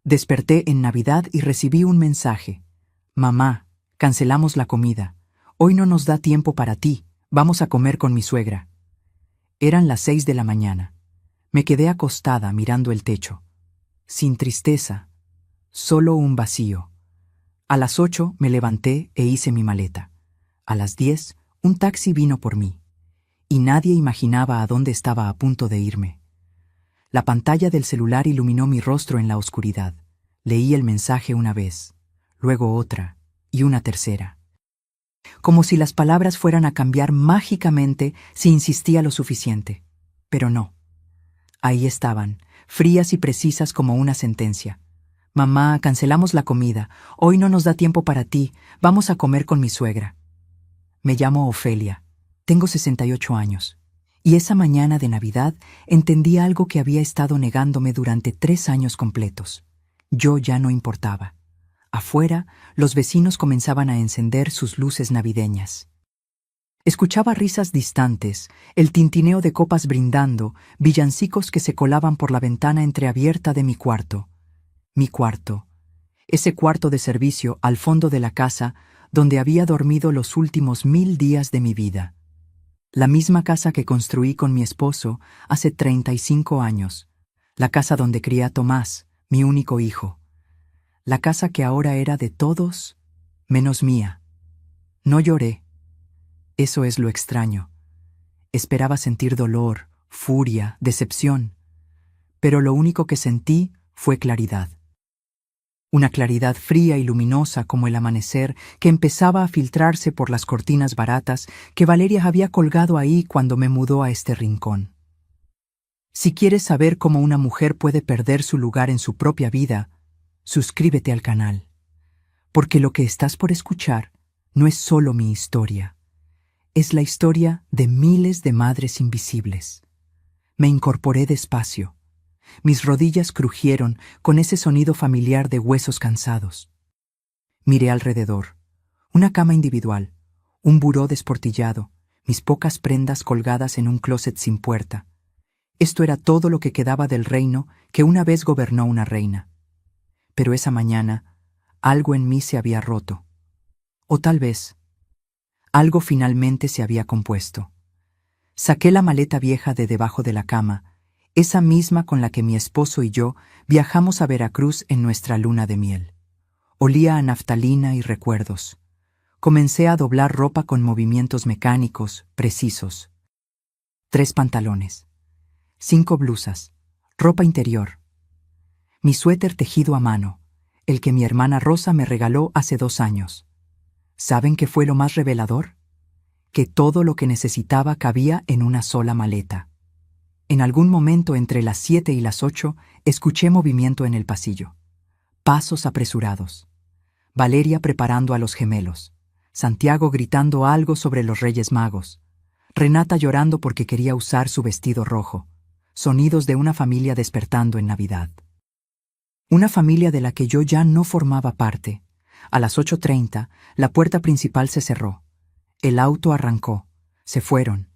Desperté en Navidad y recibí un mensaje. Mamá, cancelamos la comida. Hoy no nos da tiempo para ti, vamos a comer con mi suegra. Eran las 6 de la mañana. Me quedé acostada mirando el techo. Sin tristeza, solo un vacío. A las 8 me levanté e hice mi maleta. A las 10, un taxi vino por mí. Y nadie imaginaba a dónde estaba a punto de irme. La pantalla del celular iluminó mi rostro en la oscuridad. Leí el mensaje una vez, luego otra y una tercera. Como si las palabras fueran a cambiar mágicamente si insistía lo suficiente. Pero no. Ahí estaban, frías y precisas como una sentencia. Mamá, cancelamos la comida. Hoy no nos da tiempo para ti. Vamos a comer con mi suegra. Me llamo Ofelia. Tengo 68 años. Y esa mañana de Navidad entendí algo que había estado negándome durante 3 años completos. Yo ya no importaba. Afuera, los vecinos comenzaban a encender sus luces navideñas. Escuchaba risas distantes, el tintineo de copas brindando, villancicos que se colaban por la ventana entreabierta de mi cuarto. Mi cuarto. Ese cuarto de servicio al fondo de la casa donde había dormido los últimos 1000 días de mi vida. La misma casa que construí con mi esposo hace 35 años. La casa donde crié a Tomás, mi único hijo. La casa que ahora era de todos, menos mía. No lloré. Eso es lo extraño. Esperaba sentir dolor, furia, decepción. Pero lo único que sentí fue claridad. Una claridad fría y luminosa como el amanecer que empezaba a filtrarse por las cortinas baratas que Valeria había colgado ahí cuando me mudó a este rincón. Si quieres saber cómo una mujer puede perder su lugar en su propia vida, suscríbete al canal. Porque lo que estás por escuchar no es solo mi historia. Es la historia de miles de madres invisibles. Me incorporé despacio. Mis rodillas crujieron con ese sonido familiar de huesos cansados. Miré alrededor. Una cama individual, un buró desportillado, mis pocas prendas colgadas en un closet sin puerta. Esto era todo lo que quedaba del reino que una vez gobernó una reina. Pero esa mañana, algo en mí se había roto. O tal vez, algo finalmente se había compuesto. Saqué la maleta vieja de debajo de la cama, esa misma con la que mi esposo y yo viajamos a Veracruz en nuestra luna de miel. Olía a naftalina y recuerdos. Comencé a doblar ropa con movimientos mecánicos, precisos. 3 pantalones, 5 blusas, ropa interior. Mi suéter tejido a mano, el que mi hermana Rosa me regaló hace 2 años. ¿Saben qué fue lo más revelador? Que todo lo que necesitaba cabía en una sola maleta. En algún momento entre las 7 y las 8 escuché movimiento en el pasillo. Pasos apresurados. Valeria preparando a los gemelos. Santiago gritando algo sobre los Reyes Magos. Renata llorando porque quería usar su vestido rojo. Sonidos de una familia despertando en Navidad. Una familia de la que yo ya no formaba parte. A las 8:30, la puerta principal se cerró. El auto arrancó. Se fueron.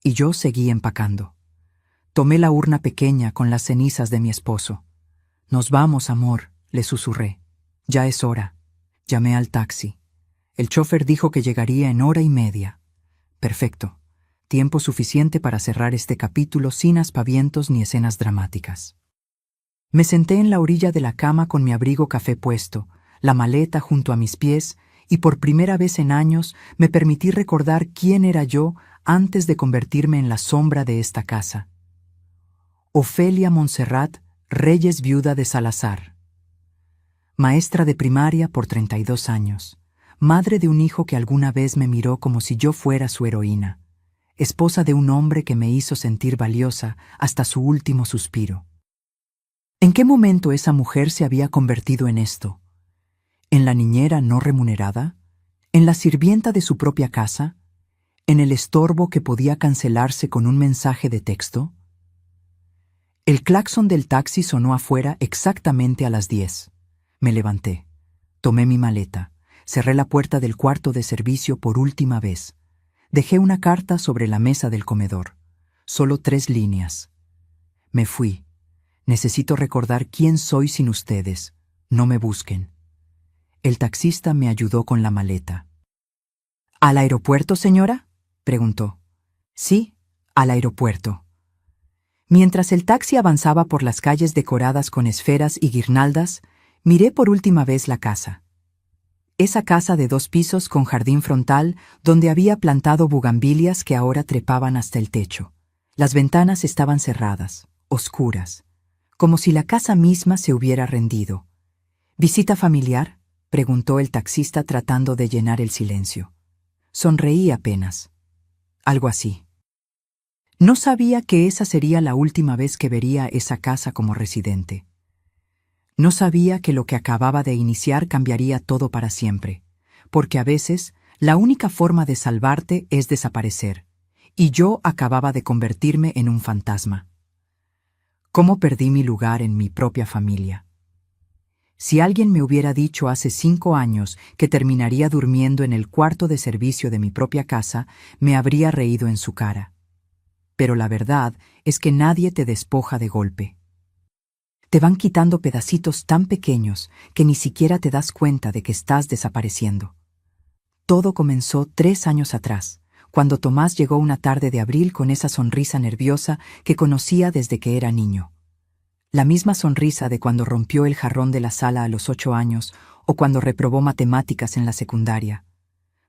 Y yo seguí empacando. Tomé la urna pequeña con las cenizas de mi esposo. «Nos vamos, amor», le susurré. «Ya es hora». Llamé al taxi. El chofer dijo que llegaría en 1:30. Perfecto. Tiempo suficiente para cerrar este capítulo sin aspavientos ni escenas dramáticas. Me senté en la orilla de la cama con mi abrigo café puesto, la maleta junto a mis pies, y por primera vez en años me permití recordar quién era yo antes de convertirme en la sombra de esta casa. Ofelia Montserrat Reyes, viuda de Salazar. Maestra de primaria por 32 años. Madre de un hijo que alguna vez me miró como si yo fuera su heroína. Esposa de un hombre que me hizo sentir valiosa hasta su último suspiro. ¿En qué momento esa mujer se había convertido en esto? ¿En la niñera no remunerada? ¿En la sirvienta de su propia casa? ¿En el estorbo que podía cancelarse con un mensaje de texto? El claxon del taxi sonó afuera exactamente a las 10. Me levanté. Tomé mi maleta. Cerré la puerta del cuarto de servicio por última vez. Dejé una carta sobre la mesa del comedor. Solo 3 líneas. Me fui. Necesito recordar quién soy sin ustedes. No me busquen. El taxista me ayudó con la maleta. ¿Al aeropuerto, señora?, preguntó. Sí, al aeropuerto. Mientras el taxi avanzaba por las calles decoradas con esferas y guirnaldas, miré por última vez la casa. Esa casa de 2 pisos con jardín frontal donde había plantado bugambilias que ahora trepaban hasta el techo. Las ventanas estaban cerradas, oscuras, como si la casa misma se hubiera rendido. ¿Visita familiar?, preguntó el taxista tratando de llenar el silencio. Sonreí apenas. Algo así. No sabía que esa sería la última vez que vería esa casa como residente. No sabía que lo que acababa de iniciar cambiaría todo para siempre, porque a veces la única forma de salvarte es desaparecer, y yo acababa de convertirme en un fantasma. ¿Cómo perdí mi lugar en mi propia familia? Si alguien me hubiera dicho hace 5 años que terminaría durmiendo en el cuarto de servicio de mi propia casa, me habría reído en su cara. Pero la verdad es que nadie te despoja de golpe. Te van quitando pedacitos tan pequeños que ni siquiera te das cuenta de que estás desapareciendo. Todo comenzó 3 años atrás, cuando Tomás llegó una tarde de abril con esa sonrisa nerviosa que conocía desde que era niño. La misma sonrisa de cuando rompió el jarrón de la sala a los 8 años o cuando reprobó matemáticas en la secundaria.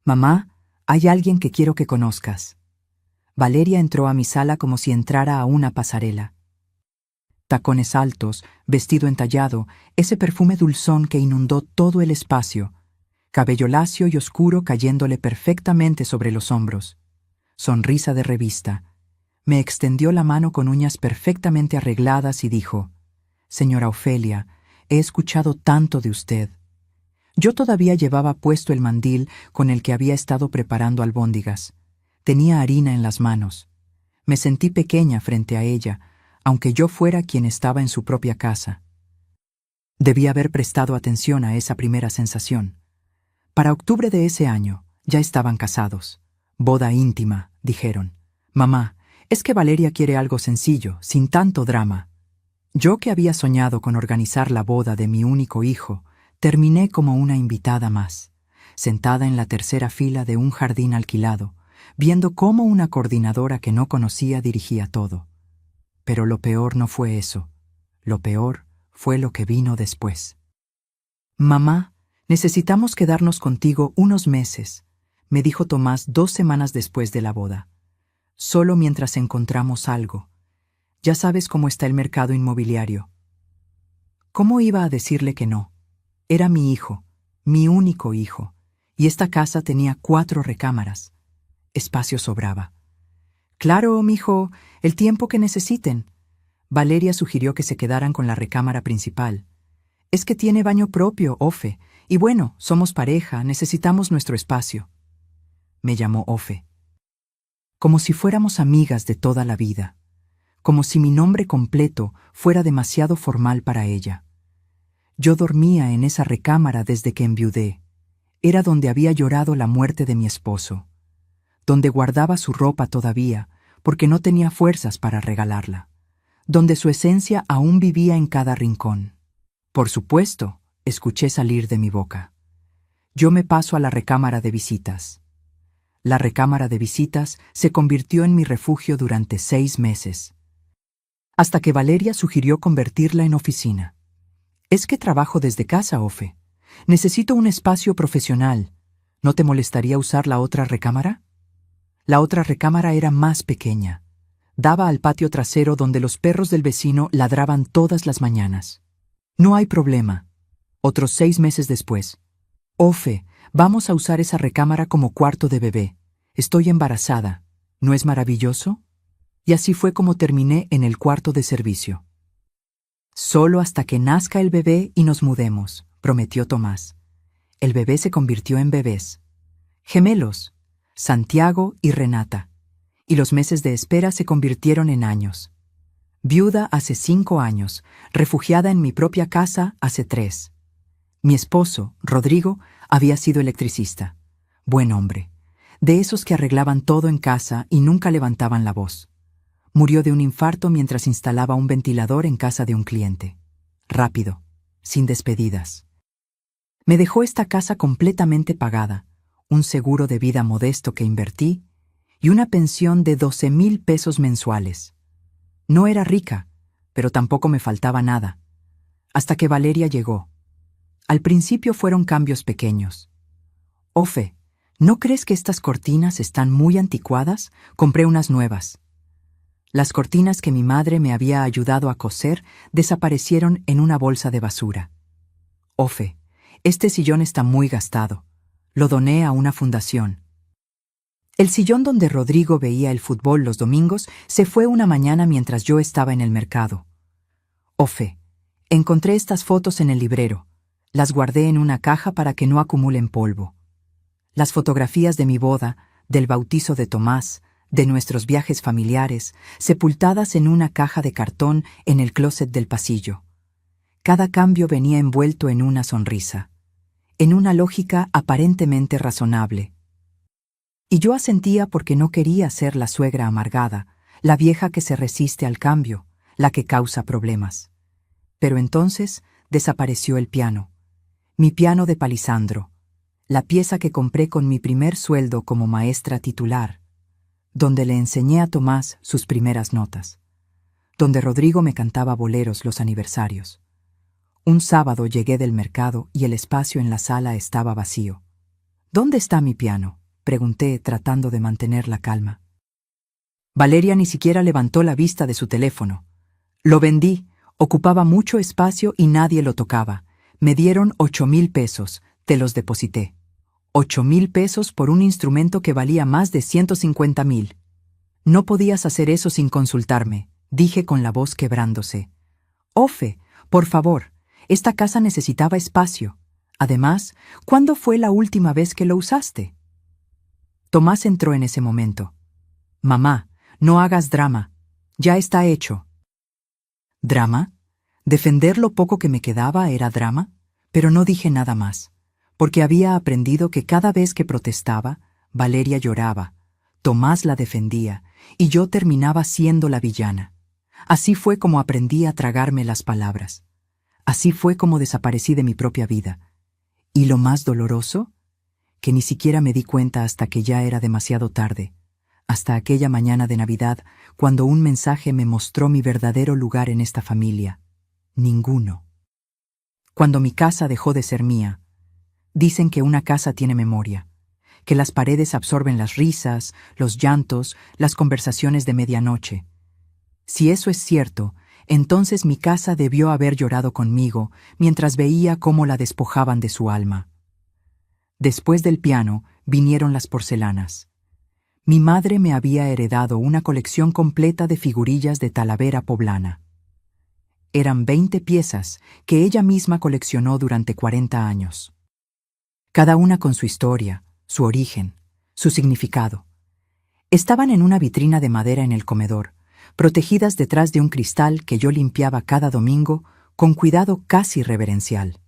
«Mamá, hay alguien que quiero que conozcas». Valeria entró a mi sala como si entrara a una pasarela. Tacones altos, vestido entallado, ese perfume dulzón que inundó todo el espacio, cabello lacio y oscuro cayéndole perfectamente sobre los hombros. Sonrisa de revista. Me extendió la mano con uñas perfectamente arregladas y dijo: «Señora Ofelia, he escuchado tanto de usted». Yo todavía llevaba puesto el mandil con el que había estado preparando albóndigas. Tenía harina en las manos. Me sentí pequeña frente a ella, aunque yo fuera quien estaba en su propia casa. Debí haber prestado atención a esa primera sensación. Para octubre de ese año, ya estaban casados. «Boda íntima», dijeron. «Mamá, es que Valeria quiere algo sencillo, sin tanto drama». Yo, que había soñado con organizar la boda de mi único hijo, terminé como una invitada más, sentada en la tercera fila de un jardín alquilado, viendo cómo una coordinadora que no conocía dirigía todo. Pero lo peor no fue eso. Lo peor fue lo que vino después. «Mamá, necesitamos quedarnos contigo unos meses», me dijo Tomás 2 semanas después de la boda. «Solo mientras encontramos algo. Ya sabes cómo está el mercado inmobiliario». ¿Cómo iba a decirle que no? Era mi hijo, mi único hijo, y esta casa tenía 4 recámaras. Espacio sobraba. «Claro, mijo, el tiempo que necesiten». Valeria sugirió que se quedaran con la recámara principal. «Es que tiene baño propio, Ofe, y bueno, somos pareja, necesitamos nuestro espacio». Me llamó Ofe. Como si fuéramos amigas de toda la vida. Como si mi nombre completo fuera demasiado formal para ella. Yo dormía en esa recámara desde que enviudé. Era donde había llorado la muerte de mi esposo. Donde guardaba su ropa todavía, porque no tenía fuerzas para regalarla. Donde su esencia aún vivía en cada rincón. «Por supuesto», escuché salir de mi boca. «Yo me paso a la recámara de visitas». La recámara de visitas se convirtió en mi refugio durante 6 meses. Hasta que Valeria sugirió convertirla en oficina. «Es que trabajo desde casa, Ofe. Necesito un espacio profesional. ¿No te molestaría usar la otra recámara?» La otra recámara era más pequeña. Daba al patio trasero donde los perros del vecino ladraban todas las mañanas. «No hay problema». Otros 6 meses después. «Ofe, vamos a usar esa recámara como cuarto de bebé. Estoy embarazada. ¿No es maravilloso?» Y así fue como terminé en el cuarto de servicio. «Solo hasta que nazca el bebé y nos mudemos», prometió Tomás. El bebé se convirtió en bebés. Gemelos, Santiago y Renata. Y los meses de espera se convirtieron en años. Viuda hace 5 años, refugiada en mi propia casa hace 3. Mi esposo, Rodrigo, había sido electricista. Buen hombre. De esos que arreglaban todo en casa y nunca levantaban la voz. Murió de un infarto mientras instalaba un ventilador en casa de un cliente. Rápido, sin despedidas. Me dejó esta casa completamente pagada, un seguro de vida modesto que invertí y una pensión de 12,000 pesos mensuales. No era rica, pero tampoco me faltaba nada. Hasta que Valeria llegó. Al principio fueron cambios pequeños. Ofe, ¿no crees que estas cortinas están muy anticuadas? Compré unas nuevas. Las cortinas que mi madre me había ayudado a coser desaparecieron en una bolsa de basura. Ofe, este sillón está muy gastado. Lo doné a una fundación. El sillón donde Rodrigo veía el fútbol los domingos se fue una mañana mientras yo estaba en el mercado. Ofe, encontré estas fotos en el librero. Las guardé en una caja para que no acumulen polvo. Las fotografías de mi boda, del bautizo de Tomás, de nuestros viajes familiares, sepultadas en una caja de cartón en el closet del pasillo. Cada cambio venía envuelto en una sonrisa, en una lógica aparentemente razonable. Y yo asentía porque no quería ser la suegra amargada, la vieja que se resiste al cambio, la que causa problemas. Pero entonces desapareció el piano, mi piano de Palisandro, la pieza que compré con mi primer sueldo como maestra titular, donde le enseñé a Tomás sus primeras notas, donde Rodrigo me cantaba boleros los aniversarios. Un sábado llegué del mercado y el espacio en la sala estaba vacío. ¿Dónde está mi piano?, pregunté, tratando de mantener la calma. Valeria ni siquiera levantó la vista de su teléfono. Lo vendí, ocupaba mucho espacio y nadie lo tocaba. Me dieron 8,000 pesos, te los deposité. 8,000 pesos por un instrumento que valía más de 150,000. No podías hacer eso sin consultarme, dije con la voz quebrándose. Ofe, por favor, esta casa necesitaba espacio. Además, ¿cuándo fue la última vez que lo usaste? Tomás entró en ese momento. Mamá, no hagas drama. Ya está hecho. ¿Drama? ¿Defender lo poco que me quedaba era drama? Pero no dije nada más, porque había aprendido que cada vez que protestaba, Valeria lloraba, Tomás la defendía, y yo terminaba siendo la villana. Así fue como aprendí a tragarme las palabras. Así fue como desaparecí de mi propia vida. ¿Y lo más doloroso? Que ni siquiera me di cuenta hasta que ya era demasiado tarde, hasta aquella mañana de Navidad, cuando un mensaje me mostró mi verdadero lugar en esta familia. Ninguno. Cuando mi casa dejó de ser mía, dicen que una casa tiene memoria, que las paredes absorben las risas, los llantos, las conversaciones de medianoche. Si eso es cierto, entonces mi casa debió haber llorado conmigo mientras veía cómo la despojaban de su alma. Después del piano vinieron las porcelanas. Mi madre me había heredado una colección completa de figurillas de Talavera poblana. Eran 20 piezas que ella misma coleccionó durante 40 años. Cada una con su historia, su origen, su significado. Estaban en una vitrina de madera en el comedor, protegidas detrás de un cristal que yo limpiaba cada domingo con cuidado casi reverencial.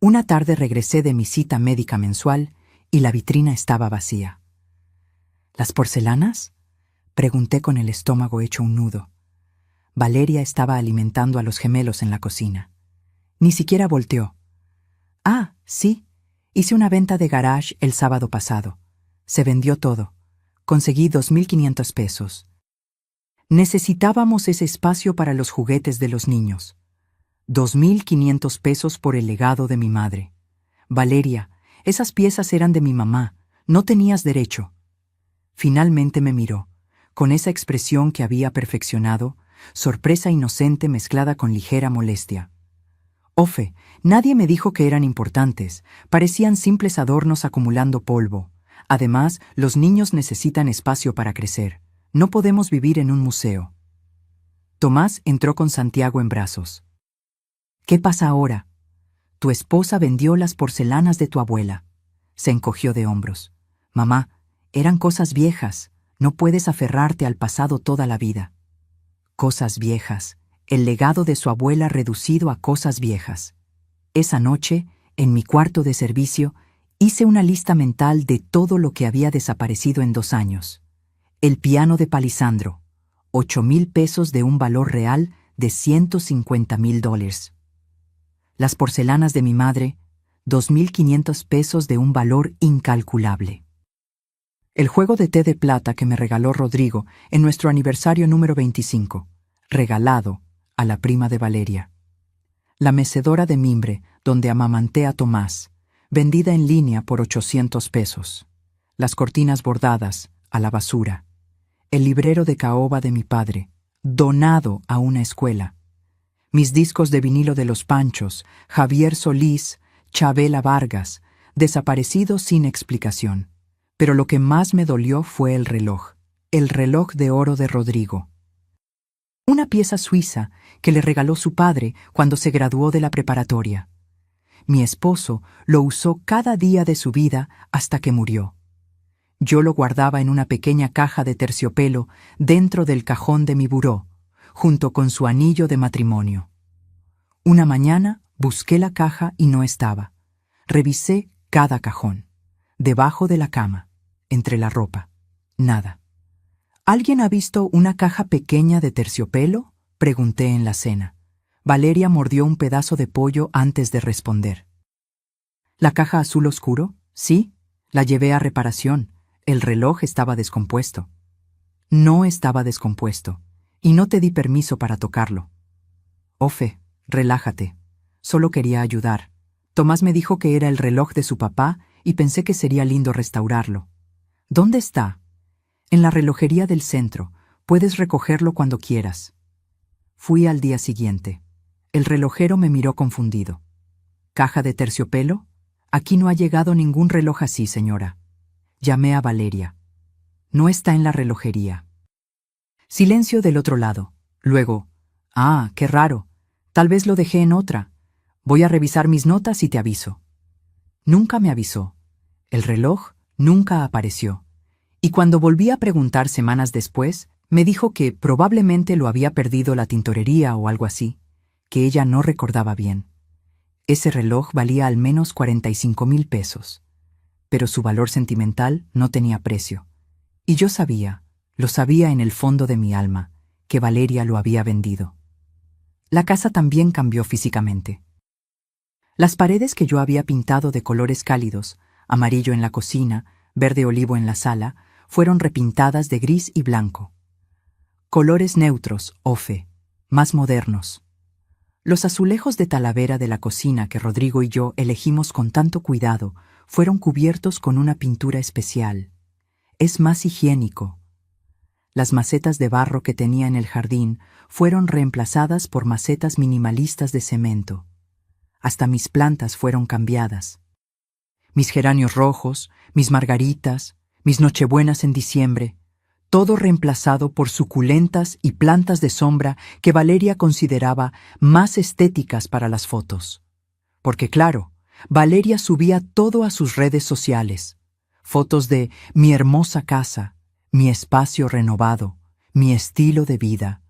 Una tarde regresé de mi cita médica mensual y la vitrina estaba vacía. ¿Las porcelanas?, pregunté con el estómago hecho un nudo. Valeria estaba alimentando a los gemelos en la cocina. Ni siquiera volteó. Ah, sí, hice una venta de garage el sábado pasado. Se vendió todo. Conseguí 2,500 pesos. Necesitábamos ese espacio para los juguetes de los niños. 2,500 pesos por el legado de mi madre. Valeria, esas piezas eran de mi mamá. No tenías derecho. Finalmente me miró, con esa expresión que había perfeccionado, sorpresa inocente mezclada con ligera molestia. Ofe, nadie me dijo que eran importantes. Parecían simples adornos acumulando polvo. Además, los niños necesitan espacio para crecer. No podemos vivir en un museo. Tomás entró con Santiago en brazos. ¿Qué pasa ahora? Tu esposa vendió las porcelanas de tu abuela. Se encogió de hombros. Mamá, eran cosas viejas. No puedes aferrarte al pasado toda la vida. Cosas viejas. El legado de su abuela reducido a cosas viejas. Esa noche, en mi cuarto de servicio, hice una lista mental de todo lo que había desaparecido en 2 años. El piano de Palisandro, 8,000 pesos de un valor real de $150,000. Las porcelanas de mi madre, 2,500 pesos de un valor incalculable. El juego de té de plata que me regaló Rodrigo en nuestro aniversario número 25, regalado a la prima de Valeria. La mecedora de mimbre donde amamanté a Tomás, vendida en línea por 800 pesos. Las cortinas bordadas, a la basura. El librero de caoba de mi padre, donado a una escuela. Mis discos de vinilo de Los Panchos, Javier Solís, Chabela Vargas, desaparecidos sin explicación. Pero lo que más me dolió fue el reloj de oro de Rodrigo. Una pieza suiza que le regaló su padre cuando se graduó de la preparatoria. Mi esposo lo usó cada día de su vida hasta que murió. Yo lo guardaba en una pequeña caja de terciopelo dentro del cajón de mi buró, junto con su anillo de matrimonio. Una mañana busqué la caja y no estaba. Revisé cada cajón, debajo de la cama, entre la ropa. Nada. ¿Alguien ha visto una caja pequeña de terciopelo?, pregunté en la cena. Valeria mordió un pedazo de pollo antes de responder. ¿La caja azul oscuro? Sí, la llevé a reparación. El reloj estaba descompuesto. No estaba descompuesto, y no te di permiso para tocarlo. Ofe, relájate. Solo quería ayudar. Tomás me dijo que era el reloj de su papá y pensé que sería lindo restaurarlo. ¿Dónde está? En la relojería del centro. Puedes recogerlo cuando quieras. Fui al día siguiente. El relojero me miró confundido. ¿Caja de terciopelo? Aquí no ha llegado ningún reloj así, señora. Llamé a Valeria. No está en la relojería. Silencio del otro lado. Luego, qué raro. Tal vez lo dejé en otra. Voy a revisar mis notas y te aviso. Nunca me avisó. El reloj nunca apareció. Y cuando volví a preguntar semanas después, me dijo que probablemente lo había perdido la tintorería o algo así, que ella no recordaba bien. Ese reloj valía al menos 45,000 pesos, pero su valor sentimental no tenía precio. Y yo sabía, lo sabía en el fondo de mi alma, que Valeria lo había vendido. La casa también cambió físicamente. Las paredes que yo había pintado de colores cálidos, amarillo en la cocina, verde olivo en la sala, fueron repintadas de gris y blanco. Colores neutros, Ofe, más modernos. Los azulejos de talavera de la cocina que Rodrigo y yo elegimos con tanto cuidado fueron cubiertos con una pintura especial. Es más higiénico. Las macetas de barro que tenía en el jardín fueron reemplazadas por macetas minimalistas de cemento. Hasta mis plantas fueron cambiadas. Mis geranios rojos, mis margaritas, mis nochebuenas en diciembre, todo reemplazado por suculentas y plantas de sombra que Valeria consideraba más estéticas para las fotos. Porque claro, Valeria subía todo a sus redes sociales. Fotos de mi hermosa casa, mi espacio renovado, mi estilo de vida,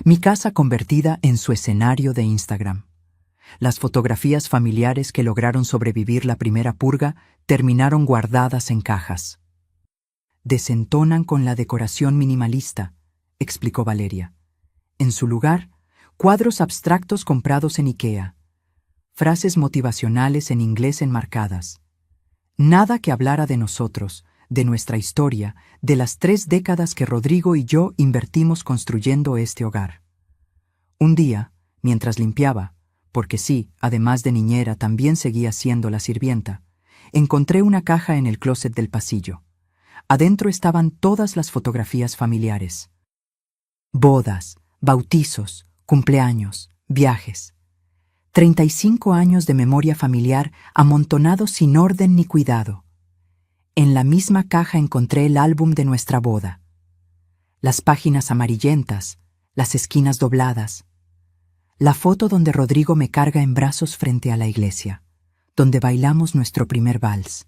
mi casa convertida en su escenario de Instagram. Las fotografías familiares que lograron sobrevivir la primera purga terminaron guardadas en cajas. Desentonan con la decoración minimalista, explicó Valeria. En su lugar, cuadros abstractos comprados en IKEA, frases motivacionales en inglés enmarcadas. Nada que hablara de nosotros, de nuestra historia, de las 3 décadas que Rodrigo y yo invertimos construyendo este hogar. Un día, mientras limpiaba, porque sí, además de niñera también seguía siendo la sirvienta, encontré una caja en el closet del pasillo. Adentro estaban todas las fotografías familiares. Bodas, bautizos, cumpleaños, viajes. 35 años de memoria familiar amontonados sin orden ni cuidado. En la misma caja encontré el álbum de nuestra boda. Las páginas amarillentas, las esquinas dobladas. La foto donde Rodrigo me carga en brazos frente a la iglesia, donde bailamos nuestro primer vals,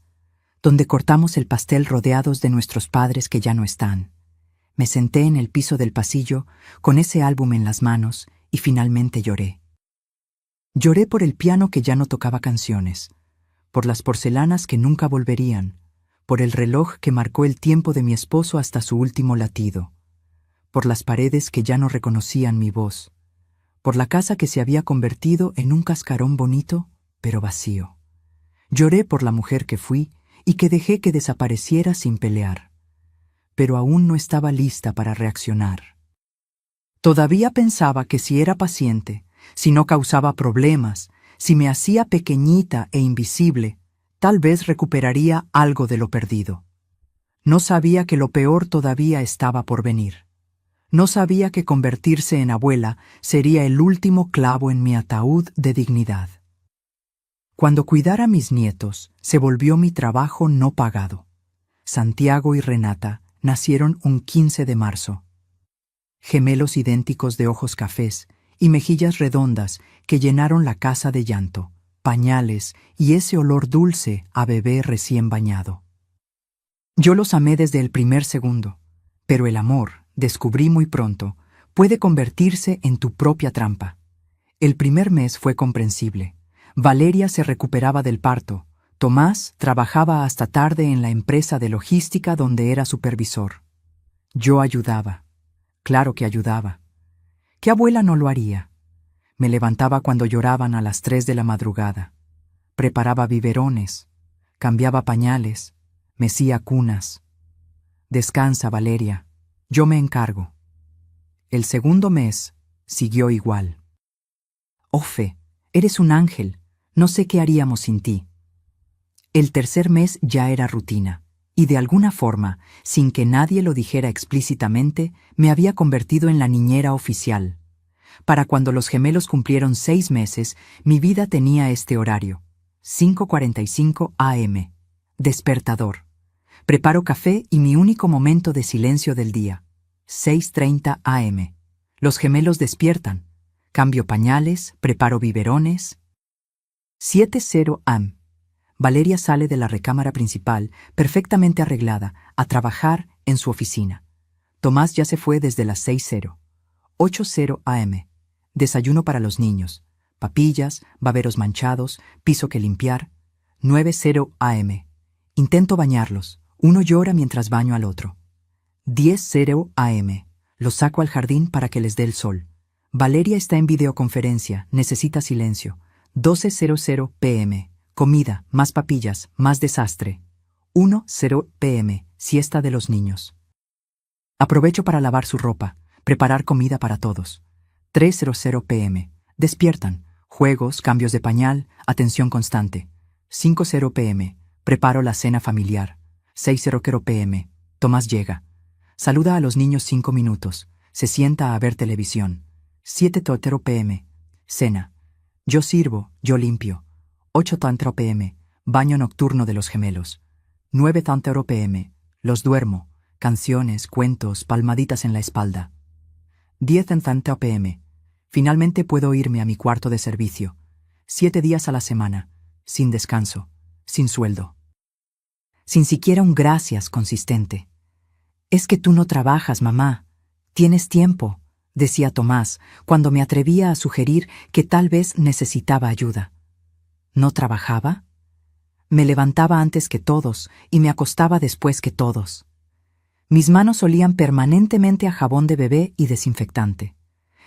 donde cortamos el pastel rodeados de nuestros padres que ya no están. Me senté en el piso del pasillo con ese álbum en las manos y finalmente lloré. Lloré por el piano que ya no tocaba canciones, por las porcelanas que nunca volverían, por el reloj que marcó el tiempo de mi esposo hasta su último latido, por las paredes que ya no reconocían mi voz, por la casa que se había convertido en un cascarón bonito, pero vacío. Lloré por la mujer que fui y que dejé que desapareciera sin pelear, pero aún no estaba lista para reaccionar. Todavía pensaba que si era paciente, si no causaba problemas, si me hacía pequeñita e invisible, tal vez recuperaría algo de lo perdido. No sabía que lo peor todavía estaba por venir. No sabía que convertirse en abuela sería el último clavo en mi ataúd de dignidad. Cuando cuidar a mis nietos se volvió mi trabajo no pagado. Santiago y Renata nacieron un 15 de marzo. Gemelos idénticos de ojos cafés y mejillas redondas que llenaron la casa de llanto, pañales y ese olor dulce a bebé recién bañado. Yo los amé desde el primer segundo, pero el amor, descubrí muy pronto, puede convertirse en tu propia trampa. El primer mes fue comprensible. Valeria se recuperaba del parto. Tomás trabajaba hasta tarde en la empresa de logística donde era supervisor. Yo ayudaba. Claro que ayudaba. ¿Qué abuela no lo haría? Me levantaba cuando lloraban a las 3 de la madrugada. Preparaba biberones, cambiaba pañales, mecía cunas. Descansa, Valeria. Yo me encargo. El segundo mes siguió igual. Ofe, eres un ángel. No sé qué haríamos sin ti. El tercer mes ya era rutina, y de alguna forma, sin que nadie lo dijera explícitamente, me había convertido en la niñera oficial. Para cuando los gemelos cumplieron 6 meses, mi vida tenía este horario: 5:45 a.m. Despertador. Preparo café y mi único momento de silencio del día. 6:30 a.m. Los gemelos despiertan. Cambio pañales, preparo biberones. 7:0 a.m. Valeria sale de la recámara principal, perfectamente arreglada, a trabajar en su oficina. Tomás ya se fue desde las 6:00. 8:0 a.m. Desayuno para los niños. Papillas, baberos manchados, piso que limpiar. 9:0 a.m. Intento bañarlos. Uno llora mientras baño al otro. 10:0 a.m. Los saco al jardín para que les dé el sol. Valeria está en videoconferencia, necesita silencio. 12:00 p.m. Comida, más papillas, más desastre. 1:0 p.m. Siesta de los niños. Aprovecho para lavar su ropa, preparar comida para todos. 3:00 p.m. Despiertan. Juegos, cambios de pañal, atención constante. 5:0 p.m. Preparo la cena familiar. 6:00 p.m. Tomás llega. Saluda a los niños 5 minutos. Se sienta a ver televisión. 7:00 p.m. Cena. Yo sirvo, yo limpio. 8:00 p.m. Baño nocturno de los gemelos. 9:00 p.m. Los duermo. Canciones, cuentos, palmaditas en la espalda. 10:00 p.m. Finalmente puedo irme a mi cuarto de servicio. 7 días a la semana. Sin descanso. Sin sueldo. Sin siquiera un gracias consistente. Es que tú no trabajas, mamá. Tienes tiempo, decía Tomás, cuando me atrevía a sugerir que tal vez necesitaba ayuda. ¿No trabajaba? Me levantaba antes que todos y me acostaba después que todos. Mis manos olían permanentemente a jabón de bebé y desinfectante.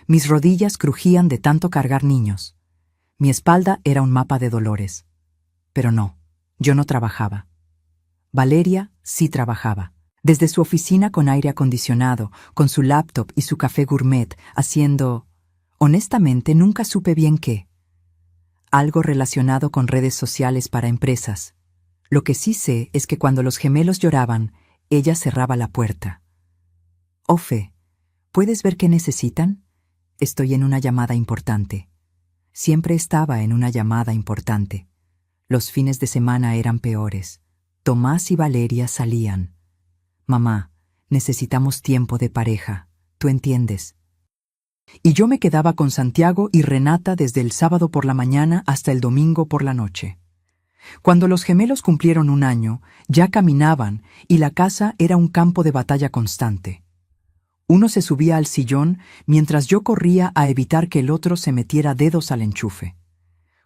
Mis rodillas crujían de tanto cargar niños. Mi espalda era un mapa de dolores. Pero no, yo no trabajaba. Valeria sí trabajaba. Desde su oficina con aire acondicionado, con su laptop y su café gourmet, haciendo... Honestamente, nunca supe bien qué. Algo relacionado con redes sociales para empresas. Lo que sí sé es que cuando los gemelos lloraban, ella cerraba la puerta. Ofe, ¿puedes ver qué necesitan? Estoy en una llamada importante. Siempre estaba en una llamada importante. Los fines de semana eran peores. Tomás y Valeria salían. Mamá, necesitamos tiempo de pareja, ¿tú entiendes? Y yo me quedaba con Santiago y Renata desde el sábado por la mañana hasta el domingo por la noche. Cuando los gemelos cumplieron 1 año, ya caminaban y la casa era un campo de batalla constante. Uno se subía al sillón mientras yo corría a evitar que el otro se metiera dedos al enchufe.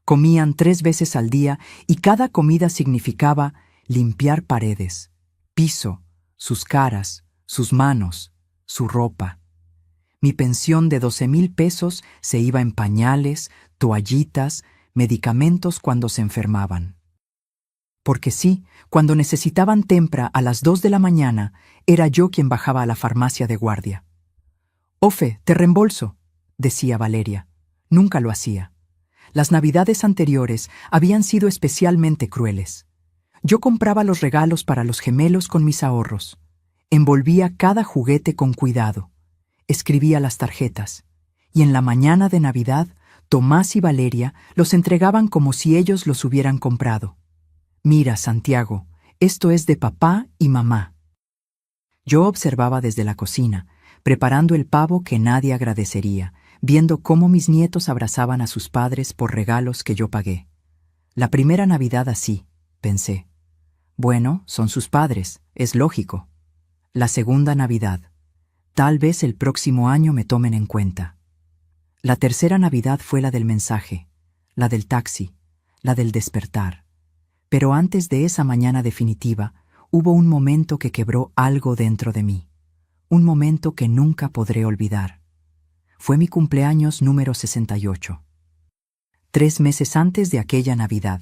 Comían 3 veces al día y cada comida significaba limpiar paredes, piso, sus caras, sus manos, su ropa. Mi pensión de 12,000 pesos se iba en pañales, toallitas, medicamentos cuando se enfermaban. Porque sí, cuando necesitaban tempra a las 2 de la mañana, era yo quien bajaba a la farmacia de guardia. «Ofe, te reembolso», decía Valeria. Nunca lo hacía. Las navidades anteriores habían sido especialmente crueles. Yo compraba los regalos para los gemelos con mis ahorros. Envolvía cada juguete con cuidado. Escribía las tarjetas. Y en la mañana de Navidad, Tomás y Valeria los entregaban como si ellos los hubieran comprado. «Mira, Santiago, esto es de papá y mamá». Yo observaba desde la cocina, preparando el pavo que nadie agradecería, viendo cómo mis nietos abrazaban a sus padres por regalos que yo pagué. La primera Navidad así, pensé. Bueno, son sus padres, es lógico. La segunda Navidad. Tal vez el próximo año me tomen en cuenta. La tercera Navidad fue la del mensaje, la del taxi, la del despertar. Pero antes de esa mañana definitiva, hubo un momento que quebró algo dentro de mí. Un momento que nunca podré olvidar. Fue mi cumpleaños número 68. 3 meses antes de aquella Navidad.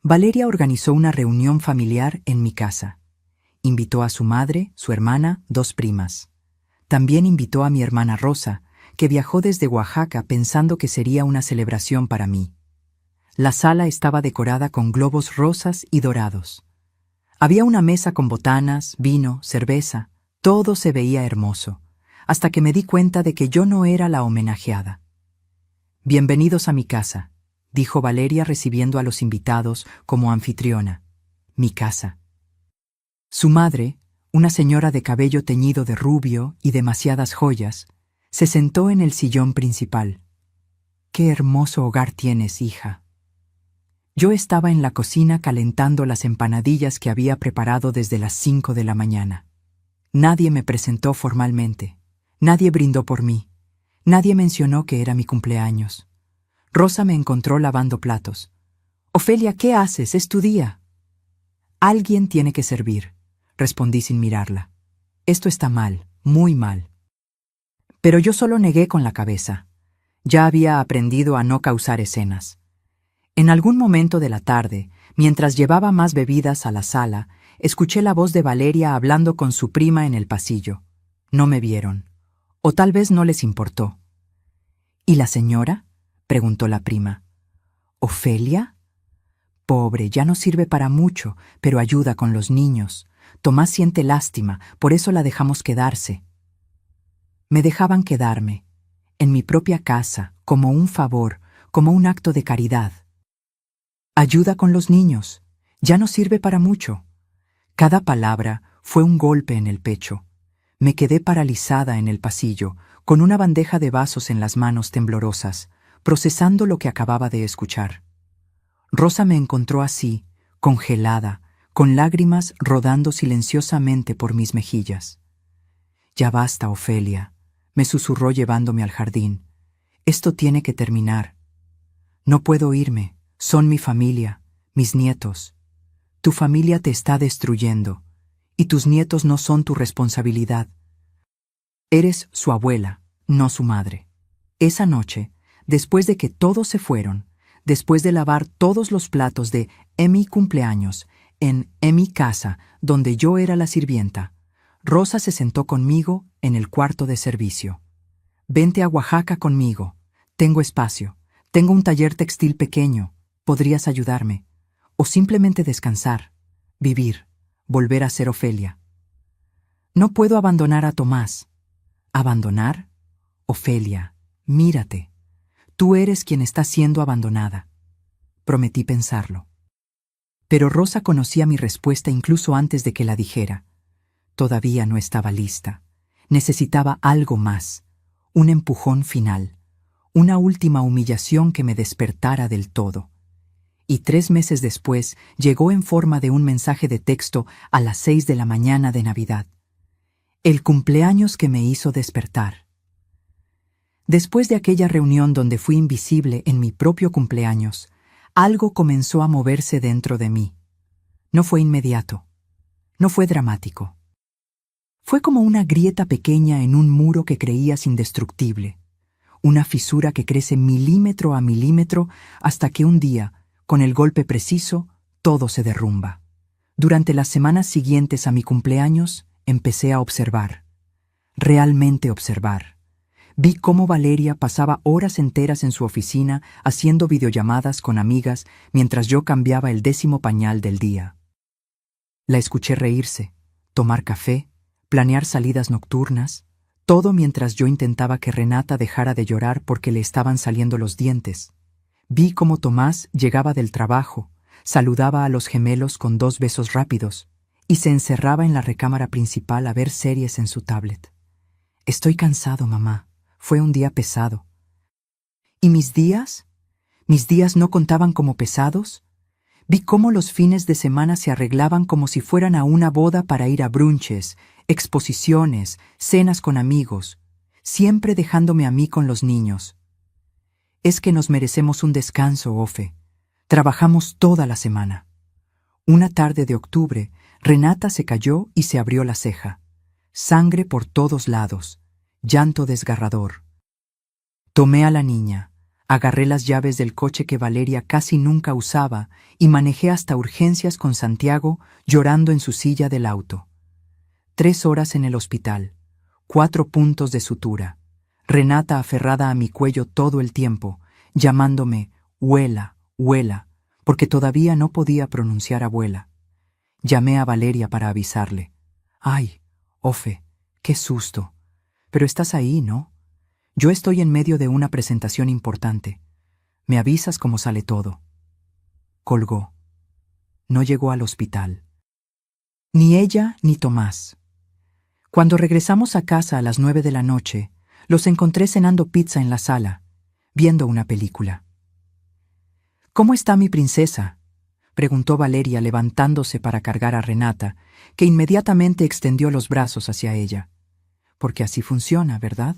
Valeria organizó una reunión familiar en mi casa. Invitó a su madre, su hermana, 2 primas. También invitó a mi hermana Rosa, que viajó desde Oaxaca pensando que sería una celebración para mí. La sala estaba decorada con globos rosas y dorados. Había una mesa con botanas, vino, cerveza. Todo se veía hermoso, hasta que me di cuenta de que yo no era la homenajeada. «Bienvenidos a mi casa», dijo Valeria recibiendo a los invitados como anfitriona. Mi casa. Su madre, una señora de cabello teñido de rubio y demasiadas joyas, se sentó en el sillón principal. «Qué hermoso hogar tienes, hija». Yo estaba en la cocina calentando las empanadillas que había preparado desde las 5 de la mañana. Nadie me presentó formalmente. Nadie brindó por mí. Nadie mencionó que era mi cumpleaños. Rosa me encontró lavando platos. «Ofelia, ¿qué haces? Es tu día». «Alguien tiene que servir», respondí sin mirarla. «Esto está mal, muy mal». Pero yo solo negué con la cabeza. Ya había aprendido a no causar escenas. En algún momento de la tarde, mientras llevaba más bebidas a la sala, escuché la voz de Valeria hablando con su prima en el pasillo. No me vieron. O tal vez no les importó. «¿Y la señora?», preguntó la prima. «¿Ofelia? Pobre, ya no sirve para mucho, pero ayuda con los niños. Tomás siente lástima, por eso la dejamos quedarse». Me dejaban quedarme, en mi propia casa, como un favor, como un acto de caridad. Ayuda con los niños. Ya no sirve para mucho. Cada palabra fue un golpe en el pecho. Me quedé paralizada en el pasillo, con una bandeja de vasos en las manos temblorosas, procesando lo que acababa de escuchar. Rosa me encontró así, congelada, con lágrimas rodando silenciosamente por mis mejillas. «Ya basta, Ofelia», me susurró llevándome al jardín. «Esto tiene que terminar. No puedo irme, son mi familia, mis nietos. Tu familia te está destruyendo, y tus nietos no son tu responsabilidad. Eres su abuela, no su madre». Esa noche, después de que todos se fueron, después de lavar todos los platos de mi cumpleaños en mi casa, donde yo era la sirvienta, Rosa se sentó conmigo en el cuarto de servicio. «Vente a Oaxaca conmigo. Tengo espacio. Tengo un taller textil pequeño. Podrías ayudarme. O simplemente descansar, vivir, volver a ser Ofelia». «No puedo abandonar a Tomás». «¿Abandonar? Ofelia, mírate. Tú eres quien está siendo abandonada». Prometí pensarlo. Pero Rosa conocía mi respuesta incluso antes de que la dijera. Todavía no estaba lista. Necesitaba algo más, un empujón final, una última humillación que me despertara del todo. Y 3 meses después llegó en forma de un mensaje de texto a las 6 de la mañana de Navidad. El cumpleaños que me hizo despertar. Después de aquella reunión donde fui invisible en mi propio cumpleaños, algo comenzó a moverse dentro de mí. No fue inmediato. No fue dramático. Fue como una grieta pequeña en un muro que creías indestructible, una fisura que crece milímetro a milímetro hasta que un día, con el golpe preciso, todo se derrumba. Durante las semanas siguientes a mi cumpleaños, empecé a observar, realmente observar. Vi cómo Valeria pasaba horas enteras en su oficina haciendo videollamadas con amigas mientras yo cambiaba el 10º pañal del día. La escuché reírse, tomar café, planear salidas nocturnas, todo mientras yo intentaba que Renata dejara de llorar porque le estaban saliendo los dientes. Vi cómo Tomás llegaba del trabajo, saludaba a los gemelos con 2 besos rápidos y se encerraba en la recámara principal a ver series en su tablet. Estoy cansado, mamá. Fue un día pesado. ¿Y mis días? ¿Mis días no contaban como pesados? Vi cómo los fines de semana se arreglaban como si fueran a una boda para ir a brunches, exposiciones, cenas con amigos, siempre dejándome a mí con los niños. Es que nos merecemos un descanso, Ofe. Trabajamos toda la semana. Una tarde de octubre, Renata se cayó y se abrió la ceja. Sangre por todos lados. Llanto desgarrador. Tomé a la niña, agarré las llaves del coche que Valeria casi nunca usaba y manejé hasta urgencias con Santiago llorando en su silla del auto. 3 horas en el hospital, 4 puntos de sutura, Renata aferrada a mi cuello todo el tiempo, llamándome abuela, abuela, porque todavía no podía pronunciar abuela. Llamé a Valeria para avisarle. Ay, Ofe, qué susto. Pero estás ahí, ¿no? Yo estoy en medio de una presentación importante. Me avisas cómo sale todo. Colgó. No llegó al hospital. Ni ella ni Tomás. Cuando regresamos a casa a las 9 de la noche, los encontré cenando pizza en la sala, viendo una película. ¿Cómo está mi princesa?, preguntó Valeria levantándose para cargar a Renata, que inmediatamente extendió los brazos hacia ella. Porque así funciona, ¿verdad?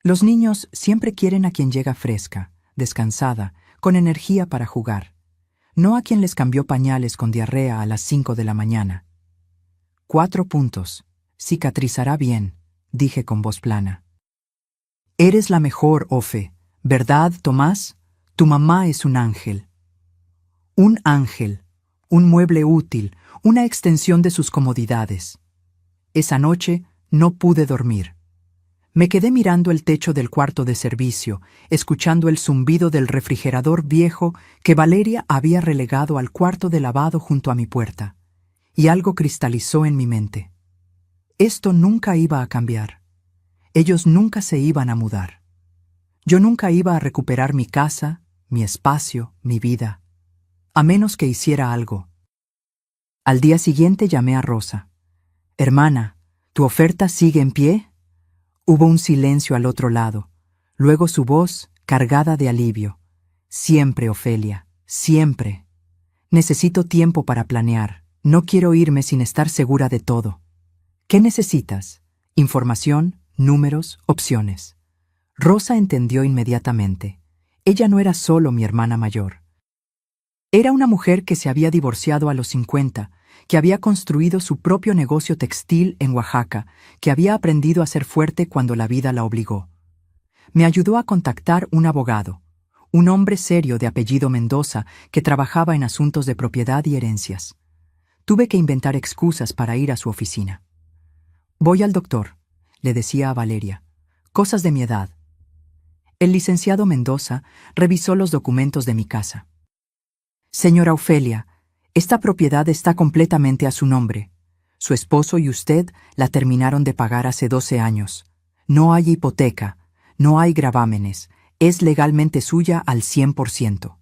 Los niños siempre quieren a quien llega fresca, descansada, con energía para jugar, no a quien les cambió pañales con diarrea a las 5 de la mañana. 4 puntos. Cicatrizará bien, dije con voz plana. Eres la mejor, Ofe, ¿verdad, Tomás? Tu mamá es un ángel. Un ángel, un mueble útil, una extensión de sus comodidades. Esa noche no pude dormir. Me quedé mirando el techo del cuarto de servicio, escuchando el zumbido del refrigerador viejo que Valeria había relegado al cuarto de lavado junto a mi puerta, y algo cristalizó en mi mente. Esto nunca iba a cambiar. Ellos nunca se iban a mudar. Yo nunca iba a recuperar mi casa, mi espacio, mi vida, a menos que hiciera algo. Al día siguiente llamé a Rosa. Hermana, ¿tu oferta sigue en pie? Hubo un silencio al otro lado, luego su voz cargada de alivio. Siempre, Ofelia, siempre. Necesito tiempo para planear. No quiero irme sin estar segura de todo. ¿Qué necesitas? Información, números, opciones. Rosa entendió inmediatamente. Ella no era solo mi hermana mayor. Era una mujer que se había divorciado a los 50, que había construido su propio negocio textil en Oaxaca, que había aprendido a ser fuerte cuando la vida la obligó. Me ayudó a contactar un abogado, un hombre serio de apellido Mendoza que trabajaba en asuntos de propiedad y herencias. Tuve que inventar excusas para ir a su oficina. Voy al doctor, le decía a Valeria. Cosas de mi edad. El licenciado Mendoza revisó los documentos de mi casa. Señora Ofelia, esta propiedad está completamente a su nombre. Su esposo y usted la terminaron de pagar hace 12 años. No hay hipoteca, no hay gravámenes, es legalmente suya al 100%.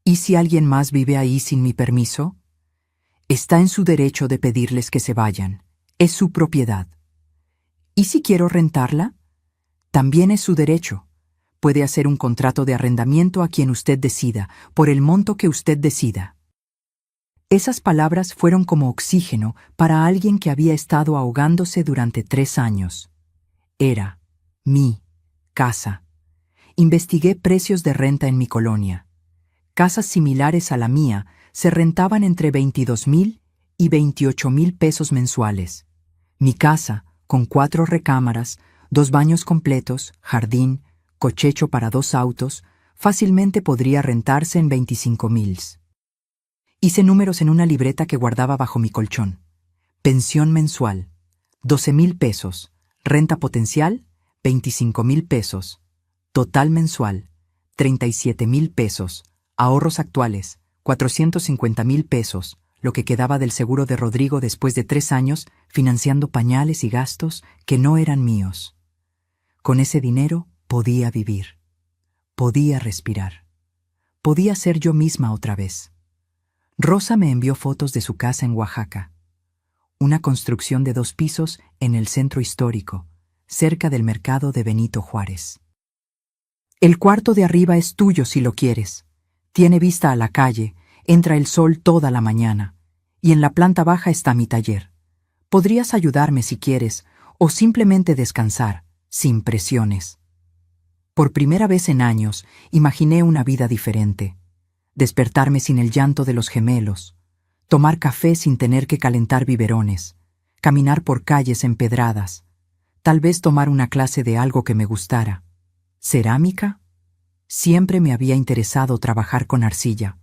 ¿Y si alguien más vive ahí sin mi permiso? Está en su derecho de pedirles que se vayan. Es su propiedad. ¿Y si quiero rentarla? También es su derecho. Puede hacer un contrato de arrendamiento a quien usted decida, por el monto que usted decida. Esas palabras fueron como oxígeno para alguien que había estado ahogándose durante 3 años. Era mi casa. Investigué precios de renta en mi colonia. Casas similares a la mía se rentaban entre 22,000 y 28,000 pesos mensuales. Mi casa, con 4 recámaras, 2 baños completos, jardín, cochecho para 2 autos, fácilmente podría rentarse en 25,000. Hice números en una libreta que guardaba bajo mi colchón. Pensión mensual, 12,000 pesos. Renta potencial, 25,000 pesos. Total mensual, 37,000 pesos. Ahorros actuales, 450,000 pesos, lo que quedaba del seguro de Rodrigo después de 3 años financiando pañales y gastos que no eran míos. Con ese dinero podía vivir. Podía respirar. Podía ser yo misma otra vez. Rosa me envió fotos de su casa en Oaxaca. Una construcción de 2 pisos en el centro histórico, cerca del mercado de Benito Juárez. El cuarto de arriba es tuyo si lo quieres. Tiene vista a la calle, entra el sol toda la mañana, y en la planta baja está mi taller. Podrías ayudarme si quieres, o simplemente descansar, sin presiones. Por primera vez en años, imaginé una vida diferente. Despertarme sin el llanto de los gemelos, tomar café sin tener que calentar biberones, caminar por calles empedradas, tal vez tomar una clase de algo que me gustara. ¿Cerámica? Siempre me había interesado trabajar con arcilla.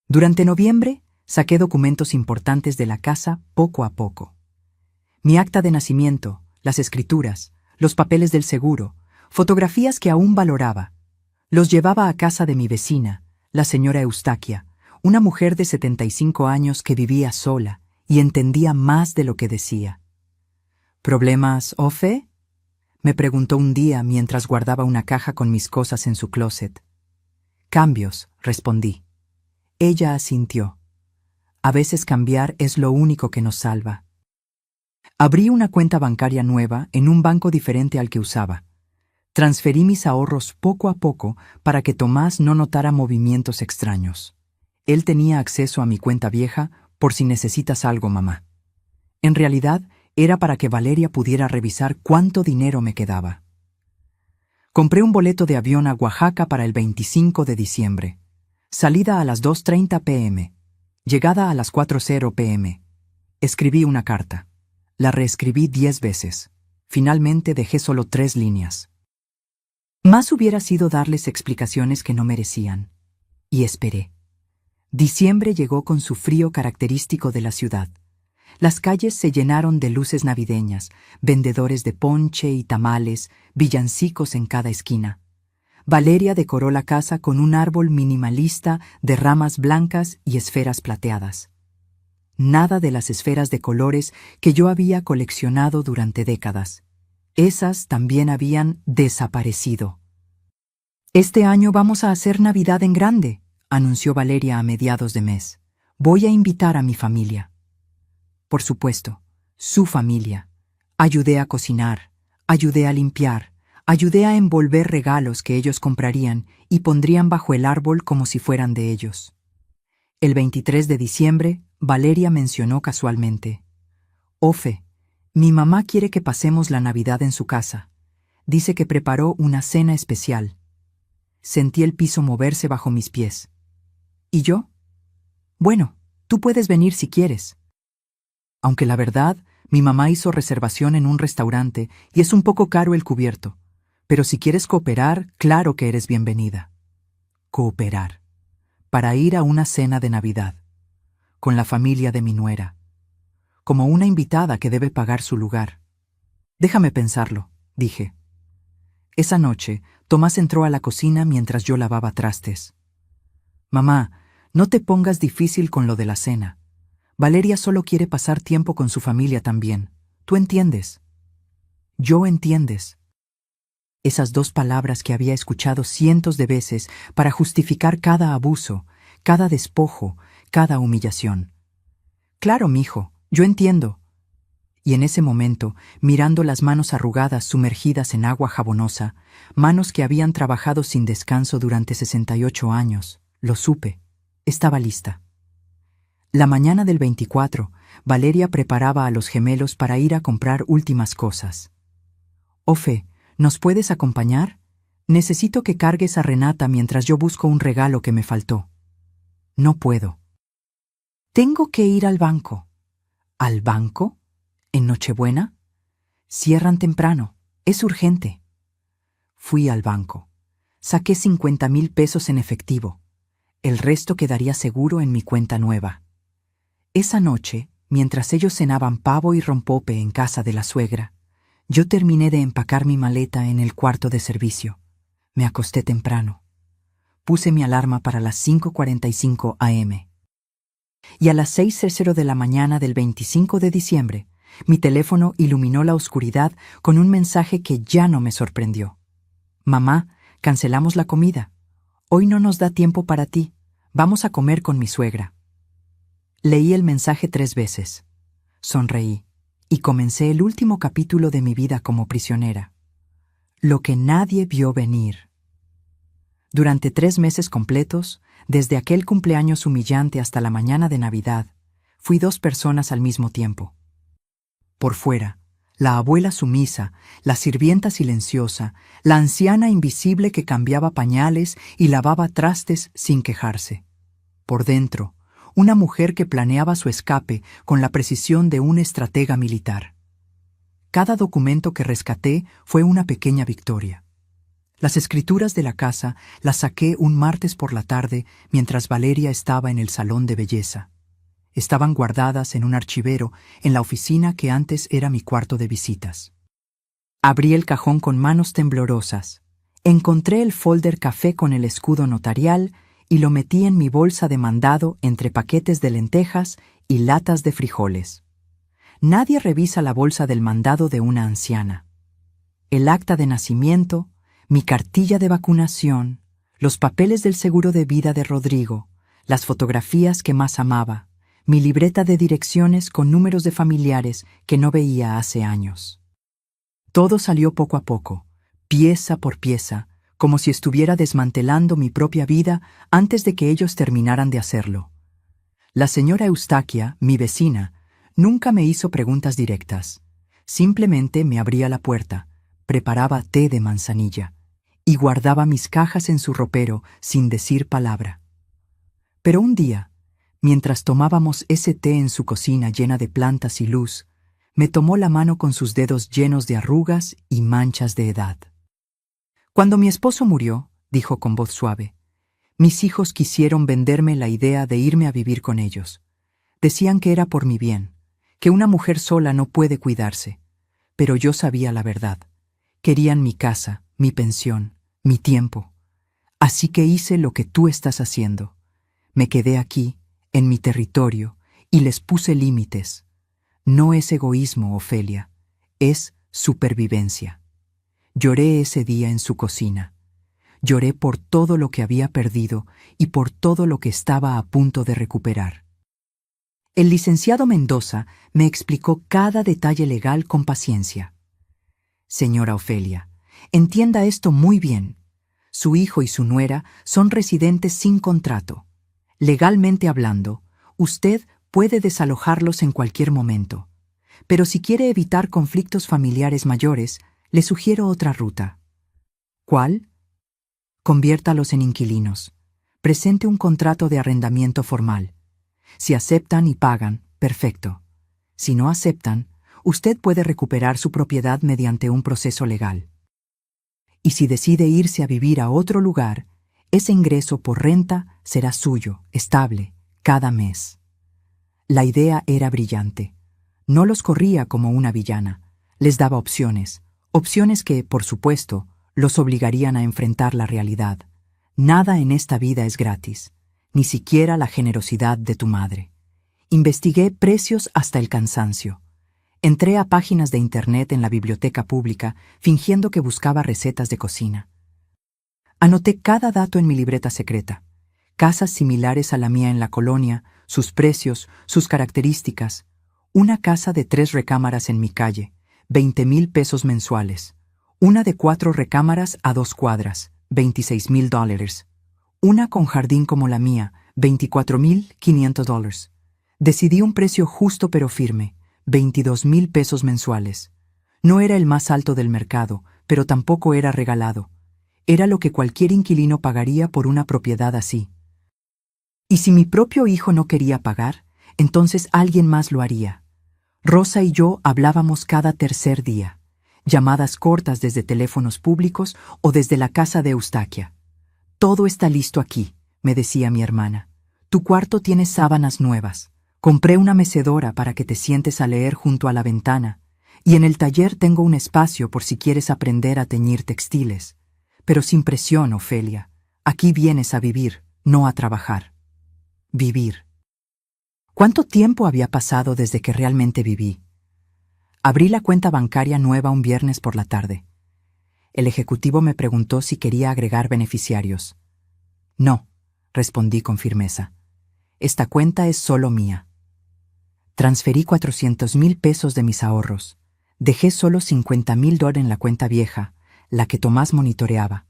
Durante noviembre, saqué documentos importantes de la casa poco a poco. Mi acta de nacimiento, las escrituras, los papeles del seguro, fotografías que aún valoraba. Los llevaba a casa de mi vecina, la señora Eustaquia, una mujer de 75 años que vivía sola y entendía más de lo que decía. ¿Problemas, Ofe?, me preguntó un día mientras guardaba una caja con mis cosas en su closet. Cambios, respondí. Ella asintió. A veces cambiar es lo único que nos salva. Abrí una cuenta bancaria nueva en un banco diferente al que usaba. Transferí mis ahorros poco a poco para que Tomás no notara movimientos extraños. Él tenía acceso a mi cuenta vieja por si necesitas algo, mamá. En realidad, era para que Valeria pudiera revisar cuánto dinero me quedaba. Compré un boleto de avión a Oaxaca para el 25 de diciembre. Salida a las 2:30 p.m. Llegada a las 4:00 p.m. Escribí una carta. La reescribí 10 veces. Finalmente dejé solo 3 líneas. Más hubiera sido darles explicaciones que no merecían. Y esperé. Diciembre llegó con su frío característico de la ciudad. Las calles se llenaron de luces navideñas, vendedores de ponche y tamales, villancicos en cada esquina. Valeria decoró la casa con un árbol minimalista de ramas blancas y esferas plateadas. Nada de las esferas de colores que yo había coleccionado durante décadas. Esas también habían desaparecido. «Este año vamos a hacer Navidad en grande», anunció Valeria a mediados de mes. «Voy a invitar a mi familia». Por supuesto, su familia. Ayudé a cocinar, ayudé a limpiar, ayudé a envolver regalos que ellos comprarían y pondrían bajo el árbol como si fueran de ellos. El 23 de diciembre, Valeria mencionó casualmente: «Ofe, mi mamá quiere que pasemos la Navidad en su casa. Dice que preparó una cena especial». Sentí el piso moverse bajo mis pies. ¿Y yo? Bueno, tú puedes venir si quieres. Aunque la verdad, mi mamá hizo reservación en un restaurante y es un poco caro el cubierto. Pero si quieres cooperar, claro que eres bienvenida. Cooperar. Para ir a una cena de Navidad. Con la familia de mi nuera. Como una invitada que debe pagar su lugar. Déjame pensarlo, dije. Esa noche, Tomás entró a la cocina mientras yo lavaba trastes. Mamá, no te pongas difícil con lo de la cena. Valeria solo quiere pasar tiempo con su familia también. ¿Tú entiendes? Yo entiendes. Esas 2 palabras que había escuchado cientos de veces para justificar cada abuso, cada despojo, cada humillación. Claro, mijo, yo entiendo. Y en ese momento, mirando las manos arrugadas sumergidas en agua jabonosa, manos que habían trabajado sin descanso durante 68 años, lo supe. Estaba lista. La mañana del 24, Valeria preparaba a los gemelos para ir a comprar últimas cosas. «Ofe, ¿nos puedes acompañar? Necesito que cargues a Renata mientras yo busco un regalo que me faltó». «No puedo». «Tengo que ir al banco». «¿Al banco? ¿En Nochebuena? Cierran temprano. Es urgente. Fui al banco. Saqué 50,000 pesos en efectivo. El resto quedaría seguro en mi cuenta nueva. Esa noche, mientras ellos cenaban pavo y rompope en casa de la suegra, yo terminé de empacar mi maleta en el cuarto de servicio. Me acosté temprano. Puse mi alarma para las 5:45 a.m. Y a las 6:00 de la mañana del 25 de diciembre, mi teléfono iluminó la oscuridad con un mensaje que ya no me sorprendió. Mamá, cancelamos la comida. Hoy no nos da tiempo para ti. Vamos a comer con mi suegra. Leí el mensaje 3 veces. Sonreí y comencé el último capítulo de mi vida como prisionera. Lo que nadie vio venir. Durante 3 meses completos, desde aquel cumpleaños humillante hasta la mañana de Navidad, fui 2 personas al mismo tiempo. Por fuera, la abuela sumisa, la sirvienta silenciosa, la anciana invisible que cambiaba pañales y lavaba trastes sin quejarse. Por dentro, una mujer que planeaba su escape con la precisión de un estratega militar. Cada documento que rescaté fue una pequeña victoria. Las escrituras de la casa las saqué un martes por la tarde mientras Valeria estaba en el salón de belleza. Estaban guardadas en un archivero en la oficina que antes era mi cuarto de visitas. Abrí el cajón con manos temblorosas. Encontré el folder café con el escudo notarial y lo metí en mi bolsa de mandado entre paquetes de lentejas y latas de frijoles. Nadie revisa la bolsa del mandado de una anciana. El acta de nacimiento, mi cartilla de vacunación, los papeles del seguro de vida de Rodrigo, las fotografías que más amaba, mi libreta de direcciones con números de familiares que no veía hace años. Todo salió poco a poco, pieza por pieza, como si estuviera desmantelando mi propia vida antes de que ellos terminaran de hacerlo. La señora Eustaquia, mi vecina, nunca me hizo preguntas directas. Simplemente me abría la puerta, preparaba té de manzanilla y guardaba mis cajas en su ropero sin decir palabra. Pero un día, mientras tomábamos ese té en su cocina llena de plantas y luz, me tomó la mano con sus dedos llenos de arrugas y manchas de edad. Cuando mi esposo murió, dijo con voz suave, mis hijos quisieron venderme la idea de irme a vivir con ellos. Decían que era por mi bien, que una mujer sola no puede cuidarse. Pero yo sabía la verdad. Querían mi casa, mi pensión, mi tiempo. Así que hice lo que tú estás haciendo. Me quedé aquí, en mi territorio, y les puse límites. No es egoísmo, Ofelia, es supervivencia. Lloré ese día en su cocina. Lloré por todo lo que había perdido y por todo lo que estaba a punto de recuperar. El licenciado Mendoza me explicó cada detalle legal con paciencia. Señora Ofelia, entienda esto muy bien. Su hijo y su nuera son residentes sin contrato. Legalmente hablando, usted puede desalojarlos en cualquier momento. Pero si quiere evitar conflictos familiares mayores, le sugiero otra ruta. ¿Cuál? Conviértalos en inquilinos. Presente un contrato de arrendamiento formal. Si aceptan y pagan, perfecto. Si no aceptan, usted puede recuperar su propiedad mediante un proceso legal. Y si decide irse a vivir a otro lugar, ese ingreso por renta será suyo, estable, cada mes. La idea era brillante. No los corría como una villana. Les daba opciones. Opciones que, por supuesto, los obligarían a enfrentar la realidad. Nada en esta vida es gratis, ni siquiera la generosidad de tu madre. Investigué precios hasta el cansancio. Entré a páginas de internet en la biblioteca pública, fingiendo que buscaba recetas de cocina. Anoté cada dato en mi libreta secreta. Casas similares a la mía en la colonia, sus precios, sus características. Una casa de 3 recámaras en mi calle, 20,000 pesos mensuales. Una de 4 recámaras a 2 cuadras, $26,000. Una con jardín como la mía, $24,500. Decidí un precio justo pero firme, 22,000 pesos mensuales. No era el más alto del mercado, pero tampoco era regalado. Era lo que cualquier inquilino pagaría por una propiedad así. Y si mi propio hijo no quería pagar, entonces alguien más lo haría. Rosa y yo hablábamos cada tercer día, llamadas cortas desde teléfonos públicos o desde la casa de Eustaquia. Todo está listo aquí, me decía mi hermana. Tu cuarto tiene sábanas nuevas. Compré una mecedora para que te sientes a leer junto a la ventana, y en el taller tengo un espacio por si quieres aprender a teñir textiles. Pero sin presión, Ofelia. Aquí vienes a vivir, no a trabajar. Vivir. ¿Cuánto tiempo había pasado desde que realmente viví? Abrí la cuenta bancaria nueva un viernes por la tarde. El ejecutivo me preguntó si quería agregar beneficiarios. No, respondí con firmeza. Esta cuenta es solo mía. Transferí 400,000 pesos de mis ahorros. Dejé solo 50,000 dólares en la cuenta vieja, la que Tomás monitoreaba.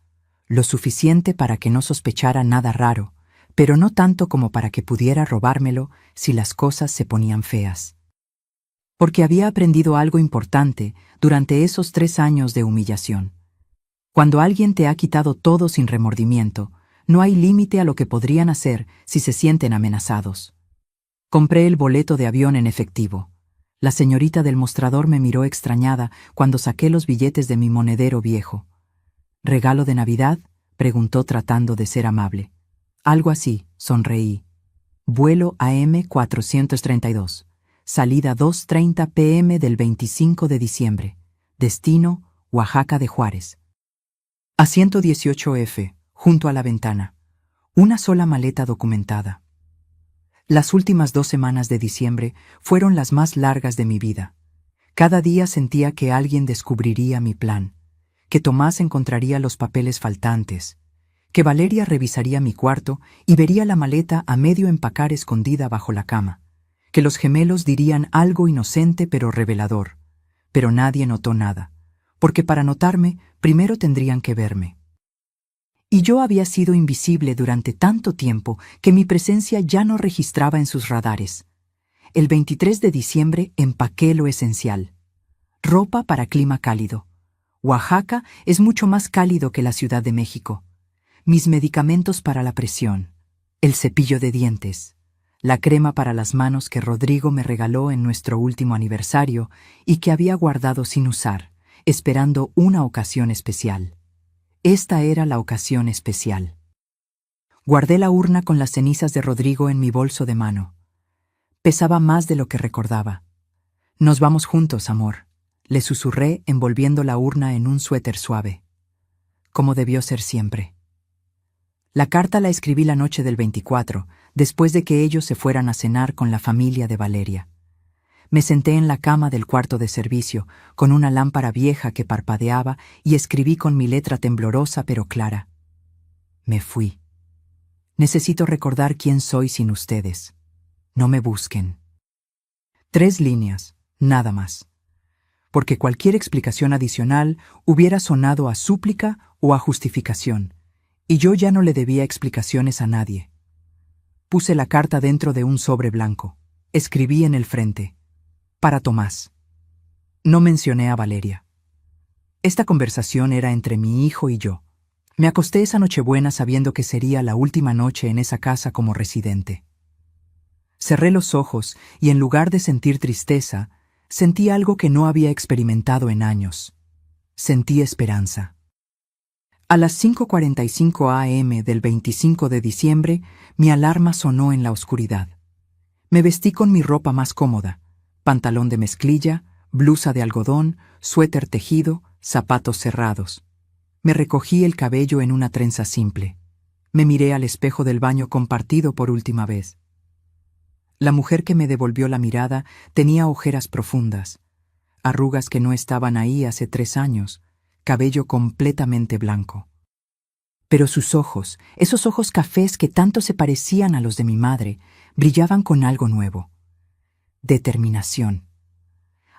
Lo suficiente para que no sospechara nada raro, pero no tanto como para que pudiera robármelo si las cosas se ponían feas. Porque había aprendido algo importante durante esos 3 años de humillación. Cuando alguien te ha quitado todo sin remordimiento, no hay límite a lo que podrían hacer si se sienten amenazados. Compré el boleto de avión en efectivo. La señorita del mostrador me miró extrañada cuando saqué los billetes de mi monedero viejo. ¿Regalo de Navidad?, preguntó tratando de ser amable. Algo así, sonreí. Vuelo AM 432. Salida 2:30 p.m. del 25 de diciembre. Destino, Oaxaca de Juárez. Asiento 18F, junto a la ventana. Una sola maleta documentada. Las últimas 2 semanas de diciembre fueron las más largas de mi vida. Cada día sentía que alguien descubriría mi plan, que Tomás encontraría los papeles faltantes, que Valeria revisaría mi cuarto y vería la maleta a medio empacar escondida bajo la cama, que los gemelos dirían algo inocente pero revelador. Pero nadie notó nada, porque para notarme primero tendrían que verme. Y yo había sido invisible durante tanto tiempo que mi presencia ya no registraba en sus radares. El 23 de diciembre empaqué lo esencial. Ropa para clima cálido. Oaxaca es mucho más cálido que la Ciudad de México. Mis medicamentos para la presión. El cepillo de dientes. La crema para las manos que Rodrigo me regaló en nuestro último aniversario y que había guardado sin usar, esperando una ocasión especial. Esta era la ocasión especial. Guardé la urna con las cenizas de Rodrigo en mi bolso de mano. Pesaba más de lo que recordaba. Nos vamos juntos, amor, le susurré envolviendo la urna en un suéter suave. Como debió ser siempre. La carta la escribí la noche del 24, después de que ellos se fueran a cenar con la familia de Valeria. Me senté en la cama del cuarto de servicio, con una lámpara vieja que parpadeaba, y escribí con mi letra temblorosa pero clara. Me fui. Necesito recordar quién soy sin ustedes. No me busquen. 3 líneas, nada más. Porque cualquier explicación adicional hubiera sonado a súplica o a justificación, y yo ya no le debía explicaciones a nadie. Puse la carta dentro de un sobre blanco. Escribí en el frente. Para Tomás. No mencioné a Valeria. Esta conversación era entre mi hijo y yo. Me acosté esa Nochebuena sabiendo que sería la última noche en esa casa como residente. Cerré los ojos y en lugar de sentir tristeza, sentí algo que no había experimentado en años. Sentí esperanza. A las 5:45 a.m. del 25 de diciembre, mi alarma sonó en la oscuridad. Me vestí con mi ropa más cómoda. Pantalón de mezclilla, blusa de algodón, suéter tejido, zapatos cerrados. Me recogí el cabello en una trenza simple. Me miré al espejo del baño compartido por última vez. La mujer que me devolvió la mirada tenía ojeras profundas, arrugas que no estaban ahí hace 3 años, cabello completamente blanco. Pero sus ojos, esos ojos cafés que tanto se parecían a los de mi madre, brillaban con algo nuevo. Determinación.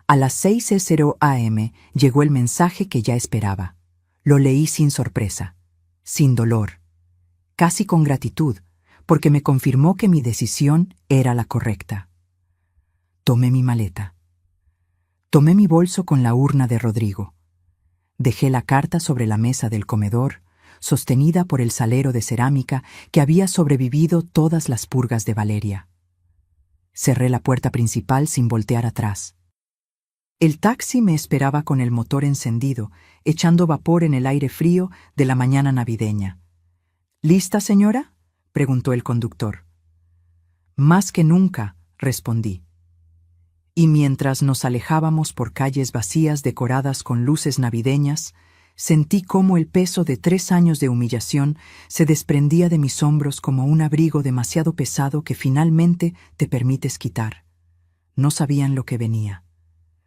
A las 6:00 a.m. llegó el mensaje que ya esperaba. Lo leí sin sorpresa, sin dolor, casi con gratitud, porque me confirmó que mi decisión era la correcta. Tomé mi maleta. Tomé mi bolso con la urna de Rodrigo. Dejé la carta sobre la mesa del comedor, sostenida por el salero de cerámica que había sobrevivido todas las purgas de Valeria. Cerré la puerta principal sin voltear atrás. El taxi me esperaba con el motor encendido, echando vapor en el aire frío de la mañana navideña. ¿Lista, señora?, preguntó el conductor. Más que nunca, respondí. Y mientras nos alejábamos por calles vacías decoradas con luces navideñas, sentí cómo el peso de 3 años de humillación se desprendía de mis hombros como un abrigo demasiado pesado que finalmente te permites quitar. No sabían lo que venía,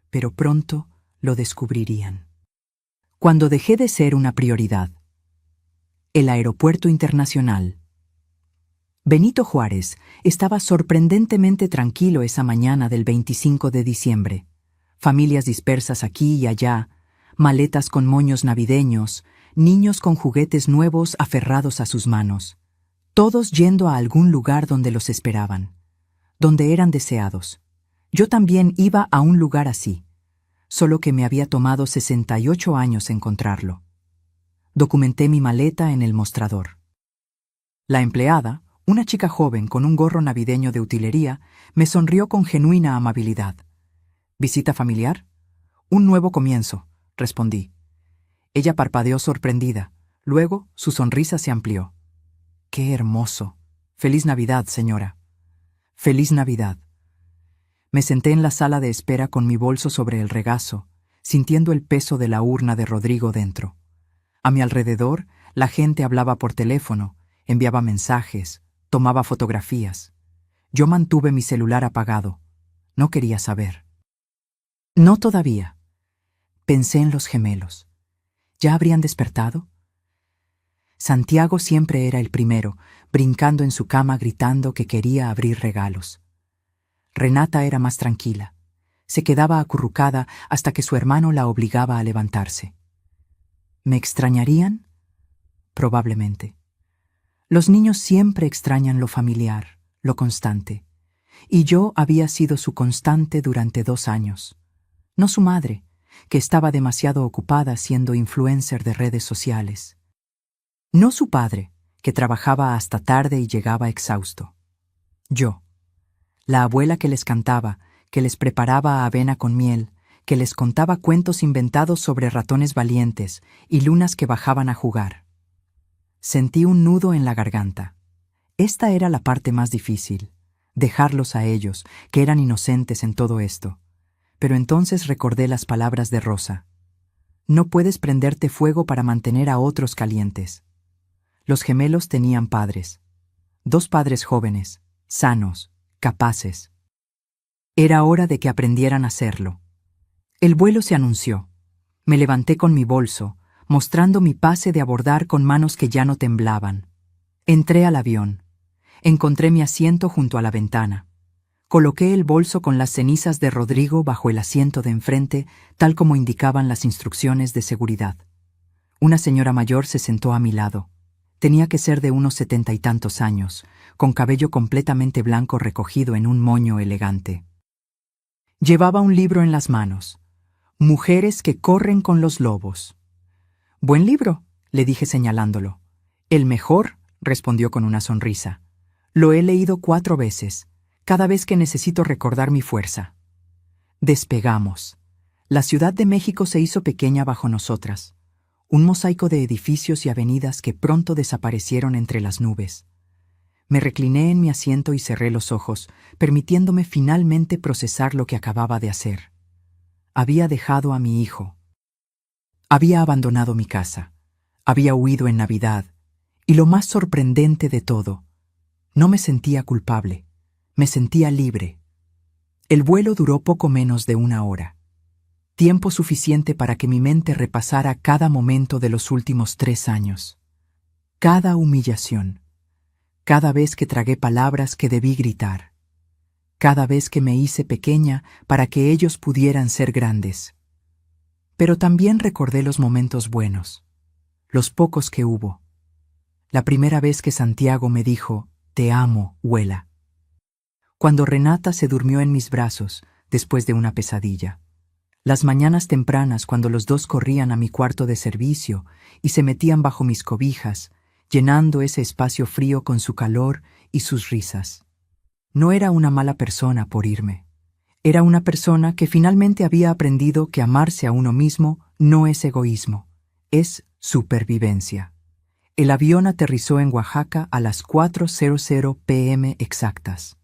pero pronto lo descubrirían. Cuando dejé de ser una prioridad. El aeropuerto internacional. Benito Juárez estaba sorprendentemente tranquilo esa mañana del 25 de diciembre. Familias dispersas aquí y allá, maletas con moños navideños, niños con juguetes nuevos aferrados a sus manos, todos yendo a algún lugar donde los esperaban, donde eran deseados. Yo también iba a un lugar así, solo que me había tomado 68 años encontrarlo. Documenté mi maleta en el mostrador. La empleada, una chica joven con un gorro navideño de utilería, me sonrió con genuina amabilidad. ¿Visita familiar? Un nuevo comienzo, respondí. Ella parpadeó sorprendida. Luego su sonrisa se amplió. ¡Qué hermoso! ¡Feliz Navidad, señora! ¡Feliz Navidad! Me senté en la sala de espera con mi bolso sobre el regazo, sintiendo el peso de la urna de Rodrigo dentro. A mi alrededor, la gente hablaba por teléfono, enviaba mensajes, tomaba fotografías. Yo mantuve mi celular apagado. No quería saber. No todavía. Pensé en los gemelos. ¿Ya habrían despertado? Santiago siempre era el primero, brincando en su cama gritando que quería abrir regalos. Renata era más tranquila. Se quedaba acurrucada hasta que su hermano la obligaba a levantarse. ¿Me extrañarían? Probablemente. Los niños siempre extrañan lo familiar, lo constante. Y yo había sido su constante durante 2 años. No su madre, que estaba demasiado ocupada siendo influencer de redes sociales. No su padre, que trabajaba hasta tarde y llegaba exhausto. Yo, la abuela que les cantaba, que les preparaba avena con miel, que les contaba cuentos inventados sobre ratones valientes y lunas que bajaban a jugar. Sentí un nudo en la garganta. Esta era la parte más difícil, dejarlos a ellos, que eran inocentes en todo esto. Pero entonces recordé las palabras de Rosa. No puedes prenderte fuego para mantener a otros calientes. Los gemelos tenían padres. 2 padres jóvenes, sanos, capaces. Era hora de que aprendieran a hacerlo. El vuelo se anunció. Me levanté con mi bolso, mostrando mi pase de abordar con manos que ya no temblaban. Entré al avión. Encontré mi asiento junto a la ventana. Coloqué el bolso con las cenizas de Rodrigo bajo el asiento de enfrente, tal como indicaban las instrucciones de seguridad. Una señora mayor se sentó a mi lado. Tenía que ser de unos 70 y tantos años, con cabello completamente blanco recogido en un moño elegante. Llevaba un libro en las manos. Mujeres que corren con los lobos. «Buen libro», le dije señalándolo. «El mejor», respondió con una sonrisa. «Lo he leído 4 veces, cada vez que necesito recordar mi fuerza». Despegamos. La Ciudad de México se hizo pequeña bajo nosotras. Un mosaico de edificios y avenidas que pronto desaparecieron entre las nubes. Me recliné en mi asiento y cerré los ojos, permitiéndome finalmente procesar lo que acababa de hacer. Había dejado a mi hijo. Había abandonado mi casa. Había huido en Navidad. Y lo más sorprendente de todo, no me sentía culpable. Me sentía libre. El vuelo duró poco menos de 1 hora. Tiempo suficiente para que mi mente repasara cada momento de los últimos 3 años. Cada humillación. Cada vez que tragué palabras que debí gritar. Cada vez que me hice pequeña para que ellos pudieran ser grandes. Pero también recordé los momentos buenos, los pocos que hubo. La primera vez que Santiago me dijo, «Te amo, abuela». Cuando Renata se durmió en mis brazos después de una pesadilla. Las mañanas tempranas cuando los 2 corrían a mi cuarto de servicio y se metían bajo mis cobijas, llenando ese espacio frío con su calor y sus risas. No era una mala persona por irme. Era una persona que finalmente había aprendido que amarse a uno mismo no es egoísmo, es supervivencia. El avión aterrizó en Oaxaca a las 4:00 p.m. exactas.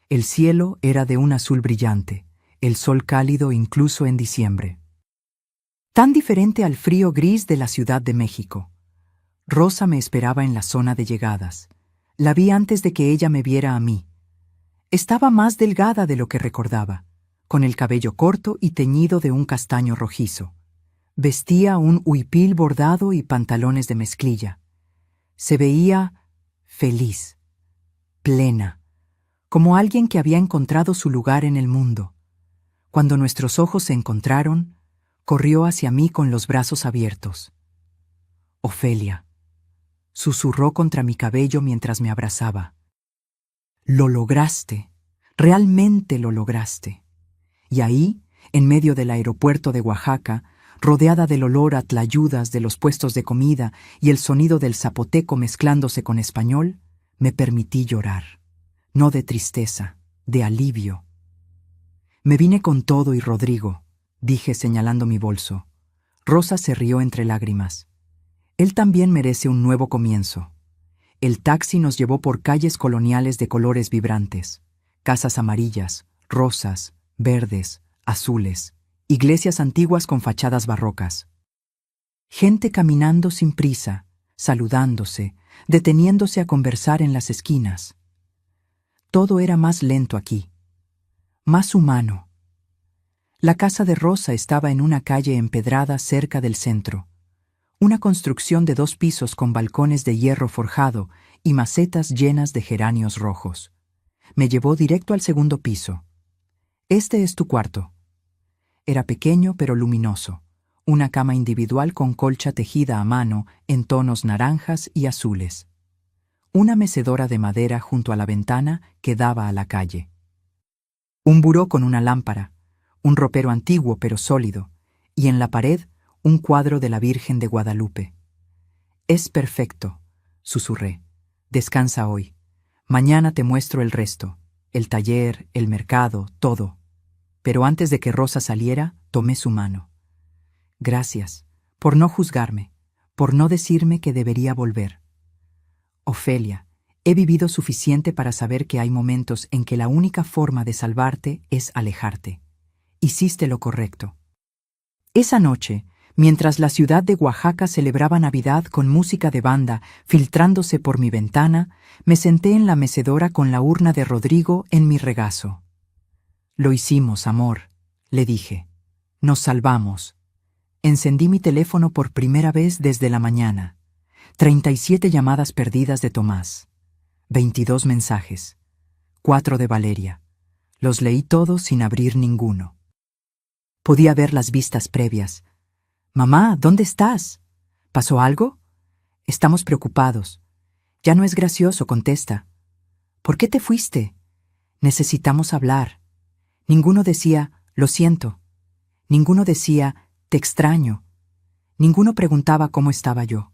El cielo era de un azul brillante, el sol cálido incluso en diciembre. Tan diferente al frío gris de la Ciudad de México. Rosa me esperaba en la zona de llegadas. La vi antes de que ella me viera a mí. Estaba más delgada de lo que recordaba, con el cabello corto y teñido de un castaño rojizo. Vestía un huipil bordado y pantalones de mezclilla. Se veía feliz, plena, como alguien que había encontrado su lugar en el mundo. Cuando nuestros ojos se encontraron, corrió hacia mí con los brazos abiertos. Ofelia, susurró contra mi cabello mientras me abrazaba. Lo lograste, realmente lo lograste. Y ahí, en medio del aeropuerto de Oaxaca, rodeada del olor a tlayudas de los puestos de comida y el sonido del zapoteco mezclándose con español, me permití llorar. No de tristeza, de alivio. Me vine con todo y Rodrigo, dije señalando mi bolso. Rosa se rió entre lágrimas. Él también merece un nuevo comienzo. El taxi nos llevó por calles coloniales de colores vibrantes, casas amarillas, rosas, verdes, azules, iglesias antiguas con fachadas barrocas. Gente caminando sin prisa, saludándose, deteniéndose a conversar en las esquinas. Todo era más lento aquí, más humano. La casa de Rosa estaba en una calle empedrada cerca del centro. Una construcción de 2 pisos con balcones de hierro forjado y macetas llenas de geranios rojos. Me llevó directo al segundo piso. Este es tu cuarto. Era pequeño pero luminoso. Una cama individual con colcha tejida a mano en tonos naranjas y azules. Una mecedora de madera junto a la ventana que daba a la calle. Un buró con una lámpara, un ropero antiguo pero sólido, y en la pared un cuadro de la Virgen de Guadalupe. Es perfecto, susurré. Descansa hoy. Mañana te muestro el resto, el taller, el mercado, todo. Pero antes de que Rosa saliera, tomé su mano. Gracias, por no juzgarme, por no decirme que debería volver. Ofelia, he vivido suficiente para saber que hay momentos en que la única forma de salvarte es alejarte. Hiciste lo correcto. Esa noche, mientras la ciudad de Oaxaca celebraba Navidad con música de banda filtrándose por mi ventana, me senté en la mecedora con la urna de Rodrigo en mi regazo. Lo hicimos, amor, le dije. Nos salvamos. Encendí mi teléfono por primera vez desde la mañana. 37 llamadas perdidas de Tomás. 22 mensajes. 4 de Valeria. Los leí todos sin abrir ninguno. Podía ver las vistas previas. Mamá, ¿dónde estás? ¿Pasó algo? Estamos preocupados. Ya no es gracioso, contesta. ¿Por qué te fuiste? Necesitamos hablar. Ninguno decía, lo siento. Ninguno decía, te extraño. Ninguno preguntaba cómo estaba yo.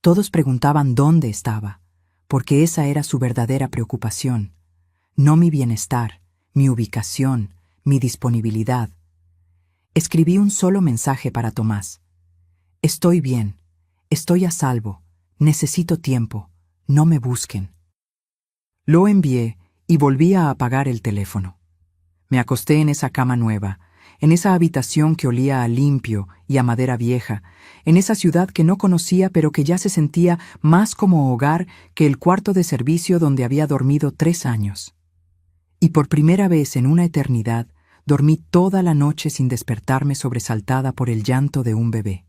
Todos preguntaban dónde estaba, porque esa era su verdadera preocupación. No mi bienestar, mi ubicación, mi disponibilidad. Escribí un solo mensaje para Tomás. Estoy bien, estoy a salvo, necesito tiempo, no me busquen. Lo envié y volví a apagar el teléfono. Me acosté en esa cama nueva, en esa habitación que olía a limpio y a madera vieja, en esa ciudad que no conocía pero que ya se sentía más como hogar que el cuarto de servicio donde había dormido 3 años. Y por primera vez en una eternidad, dormí toda la noche sin despertarme sobresaltada por el llanto de un bebé.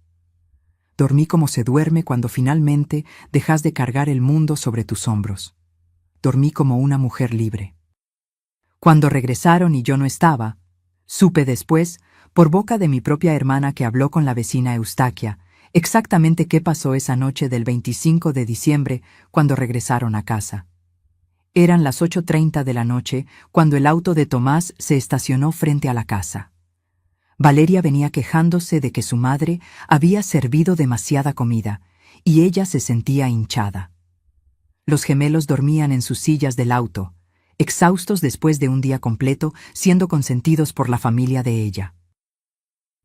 Dormí como se duerme cuando finalmente dejas de cargar el mundo sobre tus hombros. Dormí como una mujer libre. Cuando regresaron y yo no estaba, supe después, por boca de mi propia hermana que habló con la vecina Eustaquia, exactamente qué pasó esa noche del 25 de diciembre cuando regresaron a casa. Eran las 8:30 de la noche cuando el auto de Tomás se estacionó frente a la casa. Valeria venía quejándose de que su madre había servido demasiada comida y ella se sentía hinchada. Los gemelos dormían en sus sillas del auto. exhaustos después de un día completo, siendo consentidos por la familia de ella.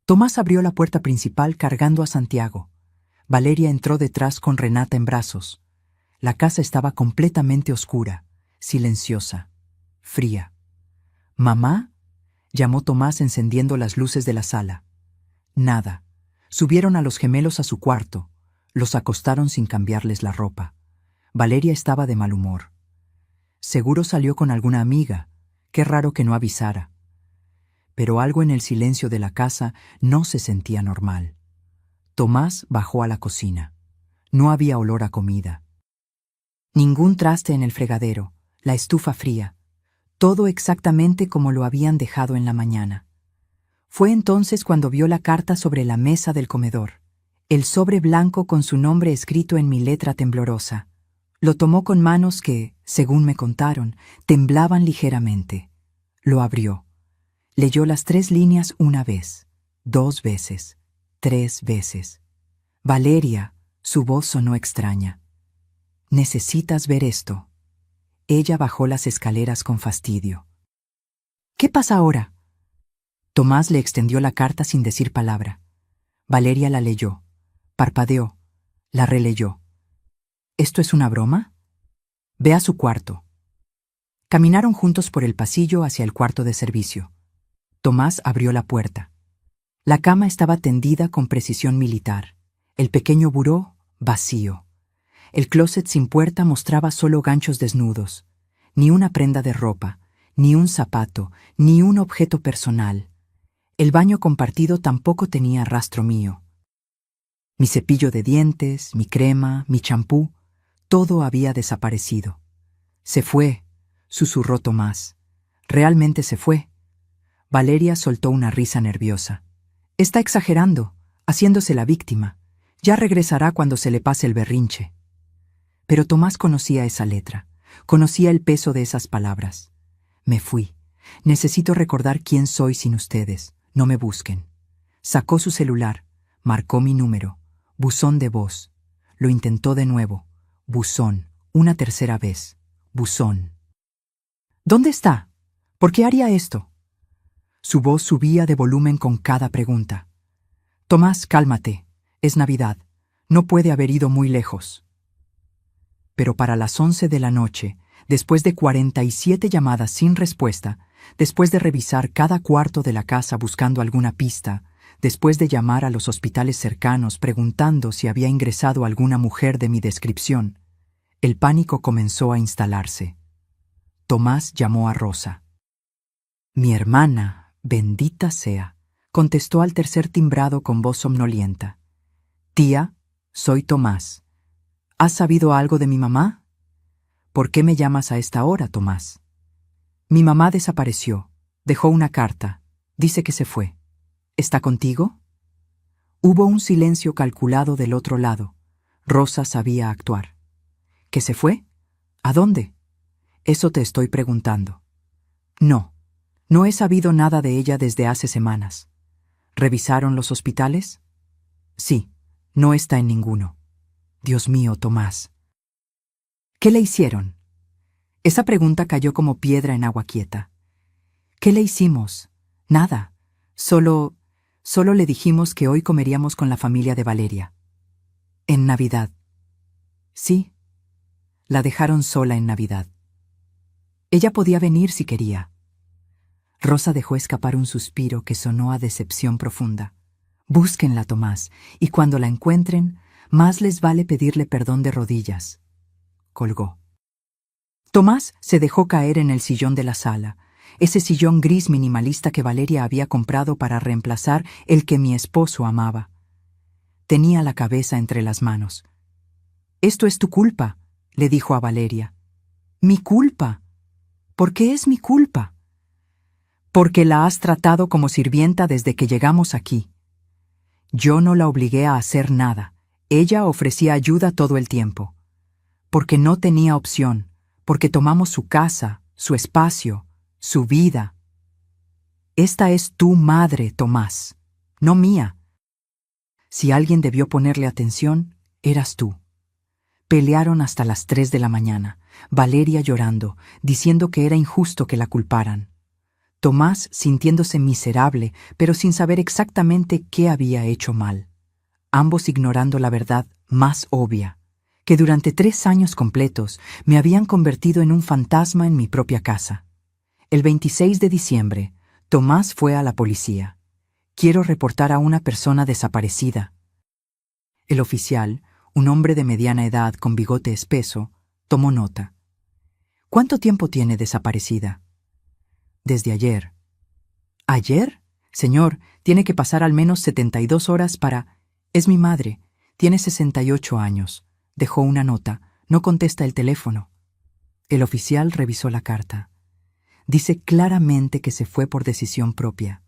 Tomás abrió la puerta principal cargando a Santiago. Valeria entró detrás con Renata en brazos. La casa estaba completamente oscura, silenciosa, fría. «¿Mamá?», llamó Tomás encendiendo las luces de la sala. Nada. Subieron a los gemelos a su cuarto. Los acostaron sin cambiarles la ropa. Valeria estaba de mal humor. Seguro salió con alguna amiga. Qué raro que no avisara. Pero algo en el silencio de la casa no se sentía normal. Tomás bajó a la cocina. No había olor a comida. Ningún traste en el fregadero, la estufa fría. Todo exactamente como lo habían dejado en la mañana. Fue entonces cuando vio la carta sobre la mesa del comedor. El sobre blanco con su nombre escrito en mi letra temblorosa. Lo tomó con manos que, según me contaron, temblaban ligeramente. Lo abrió. Leyó las 3 líneas una vez, 2 veces, 3 veces. «Valeria», su voz sonó extraña. «Necesitas ver esto». Ella bajó las escaleras con fastidio. «¿Qué pasa ahora?». Tomás le extendió la carta sin decir palabra. Valeria la leyó, parpadeó, la releyó. «¿Esto es una broma?». «Ve a su cuarto». Caminaron juntos por el pasillo hacia el cuarto de servicio. Tomás abrió la puerta. La cama estaba tendida con precisión militar. El pequeño buró, vacío. El closet sin puerta mostraba solo ganchos desnudos. Ni una prenda de ropa, ni un zapato, ni un objeto personal. El baño compartido tampoco tenía rastro mío. Mi cepillo de dientes, mi crema, mi champú, todo había desaparecido. «Se fue», susurró Tomás. «Realmente se fue». Valeria soltó una risa nerviosa. «Está exagerando, haciéndose la víctima. Ya regresará cuando se le pase el berrinche». Pero Tomás conocía esa letra, conocía el peso de esas palabras. «Me fui. Necesito recordar quién soy sin ustedes. No me busquen». Sacó su celular, marcó mi número, buzón de voz. Lo intentó de nuevo, buzón, una tercera vez, buzón. «¿Dónde está? ¿Por qué haría esto?». Su voz subía de volumen con cada pregunta. «Tomás, cálmate. Es Navidad. No puede haber ido muy lejos». Pero para las 11 de la noche, después de 47 llamadas sin respuesta, después de revisar cada cuarto de la casa buscando alguna pista, después de llamar a los hospitales cercanos preguntando si había ingresado alguna mujer de mi descripción, el pánico comenzó a instalarse. Tomás llamó a Rosa. «Mi hermana, bendita sea», contestó al tercer timbrado con voz somnolienta. «Tía, soy Tomás. ¿Has sabido algo de mi mamá?». «¿Por qué me llamas a esta hora, Tomás?». «Mi mamá desapareció. Dejó una carta. Dice que se fue. ¿Está contigo?». Hubo un silencio calculado del otro lado. Rosa sabía actuar. «¿Que se fue? ¿A dónde?». «Eso te estoy preguntando». «No. No he sabido nada de ella desde hace semanas». «¿Revisaron los hospitales?». «Sí. No está en ninguno». «Dios mío, Tomás». «¿Qué le hicieron?». Esa pregunta cayó como piedra en agua quieta. «¿Qué le hicimos?». «Nada. Solo le dijimos que hoy comeríamos con la familia de Valeria». «¿En Navidad?». «Sí. La dejaron sola en Navidad. Ella podía venir si quería». Rosa dejó escapar un suspiro que sonó a decepción profunda. «Búsquenla, Tomás, y cuando la encuentren, más les vale pedirle perdón de rodillas». Colgó. Tomás se dejó caer en el sillón de la sala, ese sillón gris minimalista que Valeria había comprado para reemplazar el que mi esposo amaba. Tenía la cabeza entre las manos. «Esto es tu culpa», le dijo a Valeria. «¿Mi culpa? ¿Por qué es mi culpa?». «Porque la has tratado como sirvienta desde que llegamos aquí». «Yo no la obligué a hacer nada. Ella ofrecía ayuda todo el tiempo». «Porque no tenía opción, porque tomamos su casa, su espacio, su vida». «Esta es tu madre, Tomás, no mía. Si alguien debió ponerle atención, eras tú. Pelearon hasta las 3 de la mañana, Valeria llorando, diciendo que era injusto que la culparan. Tomás sintiéndose miserable, pero sin saber exactamente qué había hecho mal. Ambos ignorando la verdad más obvia, que durante 3 años completos me habían convertido en un fantasma en mi propia casa. El 26 de diciembre, Tomás fue a la policía. Quiero reportar a una persona desaparecida. El oficial, un hombre de mediana edad con bigote espeso, tomó nota. ¿Cuánto tiempo tiene desaparecida? Desde ayer. ¿Ayer? Señor, tiene que pasar al menos 72 horas para... Es mi madre. Tiene 68 años. Dejó una nota. No contesta el teléfono. El oficial revisó la carta. Dice claramente que se fue por decisión propia.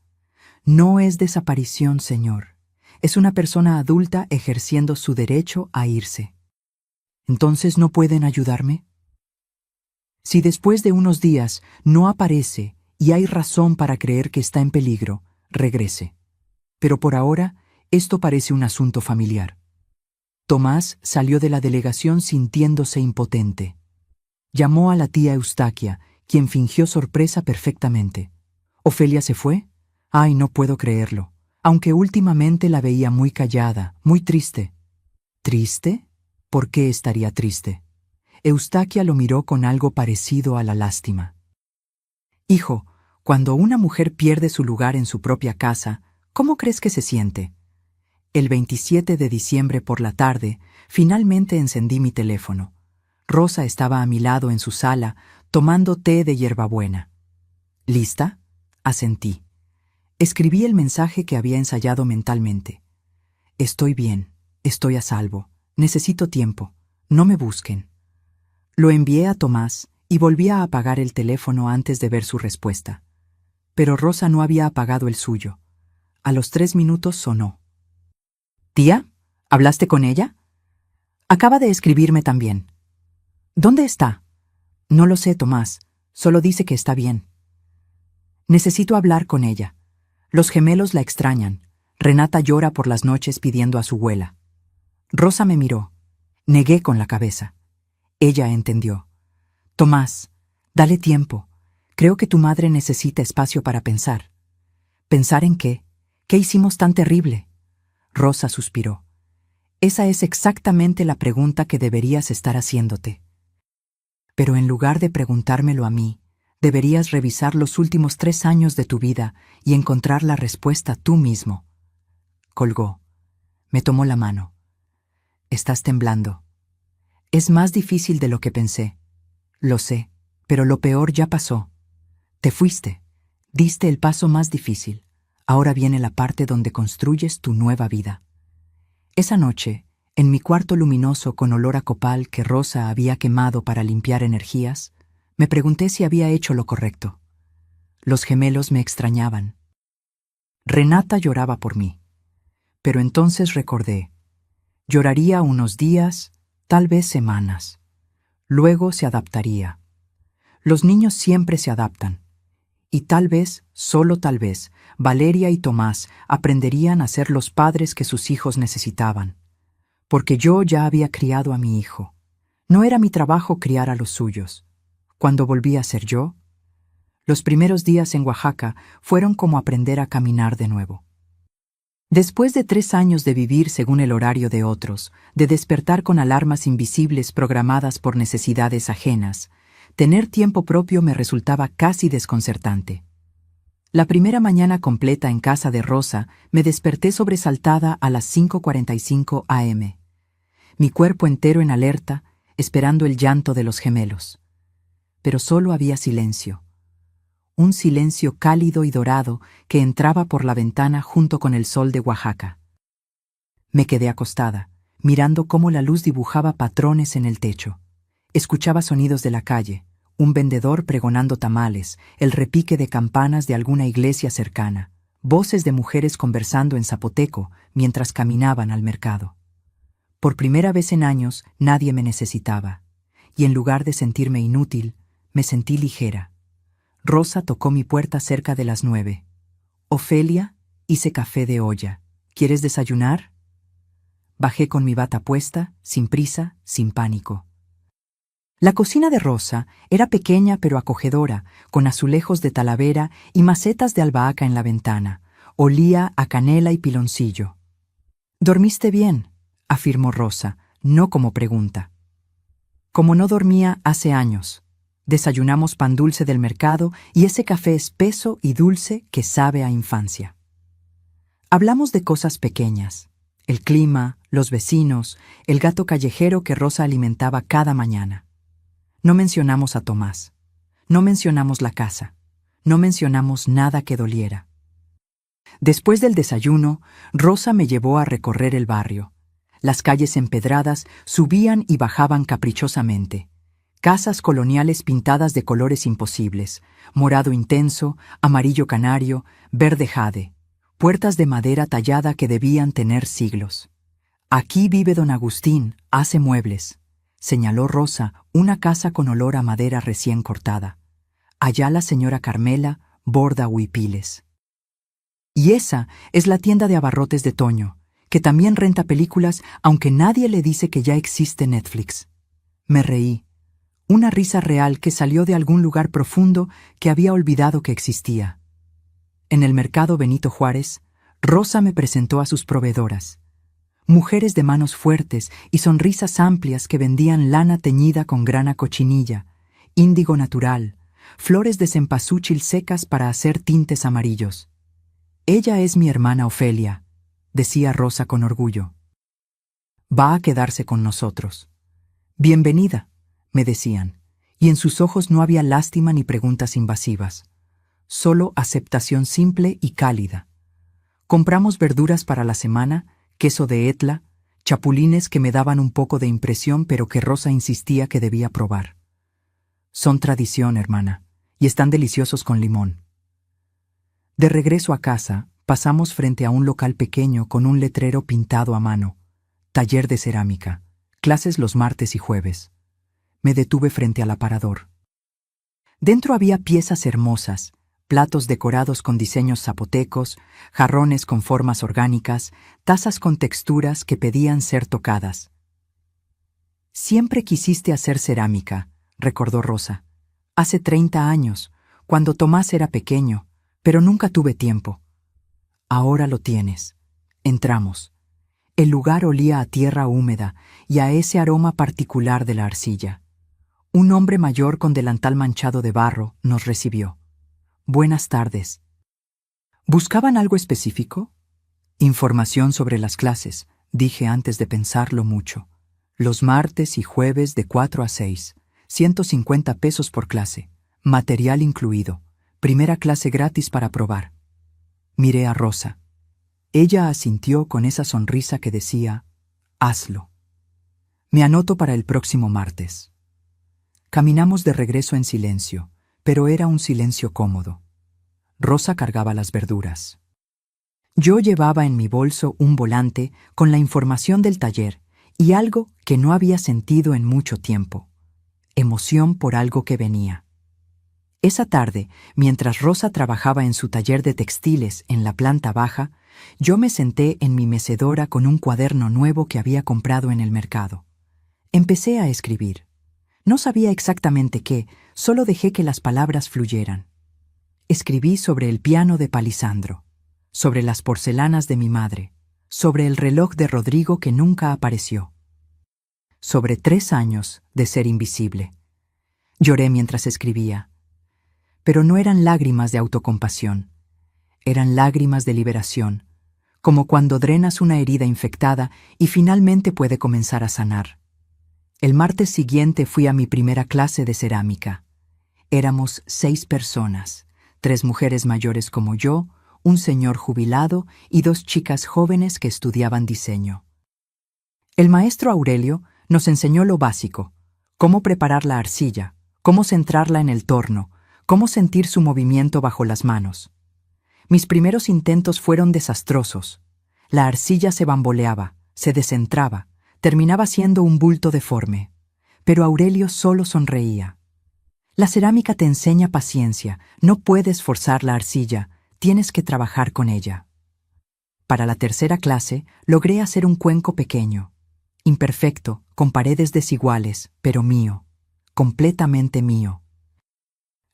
No es desaparición, señor. Es una persona adulta ejerciendo su derecho a irse. ¿Entonces no pueden ayudarme? Si después de unos días no aparece y hay razón para creer que está en peligro, regrese. Pero por ahora, esto parece un asunto familiar. Tomás salió de la delegación sintiéndose impotente. Llamó a la tía Eustaquia, quien fingió sorpresa perfectamente. ¿Ofelia se fue? Ay, no puedo creerlo, aunque últimamente la veía muy callada, muy triste. ¿Triste? ¿Por qué estaría triste? Eustaquia lo miró con algo parecido a la lástima. Hijo, cuando una mujer pierde su lugar en su propia casa, ¿cómo crees que se siente? El 27 de diciembre por la tarde, finalmente encendí mi teléfono. Rosa estaba a mi lado en su sala, tomando té de hierbabuena. ¿Lista? Asentí. Escribí el mensaje que había ensayado mentalmente. Estoy bien, estoy a salvo, necesito tiempo, no me busquen. Lo envié a Tomás y volví a apagar el teléfono antes de ver su respuesta. Pero Rosa no había apagado el suyo. A los 3 minutos sonó. ¿Tía? ¿Hablaste con ella? Acaba de escribirme también. ¿Dónde está? No lo sé, Tomás. Solo dice que está bien. Necesito hablar con ella. Los gemelos la extrañan. Renata llora por las noches pidiendo a su abuela. Rosa me miró. Negué con la cabeza. Ella entendió. Tomás, dale tiempo. Creo que tu madre necesita espacio para pensar. ¿Pensar en qué? ¿Qué hicimos tan terrible? Rosa suspiró. Esa es exactamente la pregunta que deberías estar haciéndote. Pero en lugar de preguntármelo a mí, deberías revisar los últimos 3 años de tu vida y encontrar la respuesta tú mismo. Colgó. Me tomó la mano. Estás temblando. Es más difícil de lo que pensé. Lo sé, pero lo peor ya pasó. Te fuiste. Diste el paso más difícil. Ahora viene la parte donde construyes tu nueva vida. Esa noche, en mi cuarto luminoso con olor a copal que Rosa había quemado para limpiar energías, me pregunté si había hecho lo correcto. Los gemelos me extrañaban. Renata lloraba por mí. Pero entonces recordé. Lloraría unos días, tal vez semanas. Luego se adaptaría. Los niños siempre se adaptan. Y tal vez, solo tal vez, Valeria y Tomás aprenderían a ser los padres que sus hijos necesitaban. Porque yo ya había criado a mi hijo. No era mi trabajo criar a los suyos. Cuando volví a ser yo, los primeros días en Oaxaca fueron como aprender a caminar de nuevo. Después de 3 años de vivir según el horario de otros, de despertar con alarmas invisibles programadas por necesidades ajenas, tener tiempo propio me resultaba casi desconcertante. La primera mañana completa en casa de Rosa me desperté sobresaltada a las 5:45 am. Mi cuerpo entero en alerta, esperando el llanto de los gemelos. Pero solo había silencio. Un silencio cálido y dorado que entraba por la ventana junto con el sol de Oaxaca. Me quedé acostada, mirando cómo la luz dibujaba patrones en el techo. Escuchaba sonidos de la calle, un vendedor pregonando tamales, el repique de campanas de alguna iglesia cercana, voces de mujeres conversando en zapoteco mientras caminaban al mercado. Por primera vez en años nadie me necesitaba, y en lugar de sentirme inútil, me sentí ligera. Rosa tocó mi puerta cerca de las 9. Ofelia, hice café de olla. ¿Quieres desayunar? Bajé con mi bata puesta, sin prisa, sin pánico. La cocina de Rosa era pequeña pero acogedora, con azulejos de talavera y macetas de albahaca en la ventana. Olía a canela y piloncillo. «¿Dormiste bien?», afirmó Rosa, no como pregunta. Como no dormía hace años. Desayunamos pan dulce del mercado y ese café espeso y dulce que sabe a infancia. Hablamos de cosas pequeñas: el clima, los vecinos, el gato callejero que Rosa alimentaba cada mañana. No mencionamos a Tomás. No mencionamos la casa. No mencionamos nada que doliera. Después del desayuno, Rosa me llevó a recorrer el barrio. Las calles empedradas subían y bajaban caprichosamente. Casas coloniales pintadas de colores imposibles: morado intenso, amarillo canario, verde jade. Puertas de madera tallada que debían tener siglos. «Aquí vive don Agustín, hace muebles», señaló Rosa una casa con olor a madera recién cortada. «Allá la señora Carmela borda huipiles. Y esa es la tienda de abarrotes de Toño, que también renta películas, aunque nadie le dice que ya existe Netflix». Me reí, una risa real que salió de algún lugar profundo que había olvidado que existía. En el mercado Benito Juárez, Rosa me presentó a sus proveedoras. Mujeres de manos fuertes y sonrisas amplias que vendían lana teñida con grana cochinilla, índigo natural, flores de cempasúchil secas para hacer tintes amarillos. «Ella es mi hermana Ofelia», decía Rosa con orgullo. «Va a quedarse con nosotros». «Bienvenida», me decían, y en sus ojos no había lástima ni preguntas invasivas, solo aceptación simple y cálida. Compramos verduras para la semana, queso de Etla, chapulines que me daban un poco de impresión pero que Rosa insistía que debía probar. «Son tradición, hermana, y están deliciosos con limón». De regreso a casa, pasamos frente a un local pequeño con un letrero pintado a mano: «Taller de cerámica, clases los martes y jueves». Me detuve frente al aparador. Dentro había piezas hermosas, platos decorados con diseños zapotecos, jarrones con formas orgánicas, tazas con texturas que pedían ser tocadas. «Siempre quisiste hacer cerámica», recordó Rosa. «Hace 30 años, cuando Tomás era pequeño, pero nunca tuve tiempo». «Ahora lo tienes». Entramos. El lugar olía a tierra húmeda y a ese aroma particular de la arcilla. Un hombre mayor con delantal manchado de barro nos recibió. «Buenas tardes». «¿Buscaban algo específico?» «Información sobre las clases», dije antes de pensarlo mucho. «Los martes y jueves de 4 a 6, 150 pesos por clase, material incluido, primera clase gratis para probar». Miré a Rosa. Ella asintió con esa sonrisa que decía: «Hazlo». «Me anoto para el próximo martes». Caminamos de regreso en silencio, pero era un silencio cómodo. Rosa cargaba las verduras. Yo llevaba en mi bolso un volante con la información del taller y algo que no había sentido en mucho tiempo: emoción por algo que venía. Esa tarde, mientras Rosa trabajaba en su taller de textiles en la planta baja, yo me senté en mi mecedora con un cuaderno nuevo que había comprado en el mercado. Empecé a escribir. No sabía exactamente qué, solo dejé que las palabras fluyeran. Escribí sobre el piano de Palisandro, sobre las porcelanas de mi madre, sobre el reloj de Rodrigo que nunca apareció, sobre 3 años de ser invisible. Lloré mientras escribía, pero no eran lágrimas de autocompasión, eran lágrimas de liberación, como cuando drenas una herida infectada y finalmente puede comenzar a sanar. El martes siguiente fui a mi primera clase de cerámica. Éramos 6 personas, 3 mujeres mayores como yo, un señor jubilado y 2 chicas jóvenes que estudiaban diseño. El maestro Aurelio nos enseñó lo básico: cómo preparar la arcilla, cómo centrarla en el torno, cómo sentir su movimiento bajo las manos. Mis primeros intentos fueron desastrosos. La arcilla se bamboleaba, se descentraba, terminaba siendo un bulto deforme. Pero Aurelio solo sonreía. La cerámica te enseña paciencia, no puedes forzar la arcilla, tienes que trabajar con ella. Para la tercera clase, logré hacer un cuenco pequeño, imperfecto, con paredes desiguales, pero mío, completamente mío.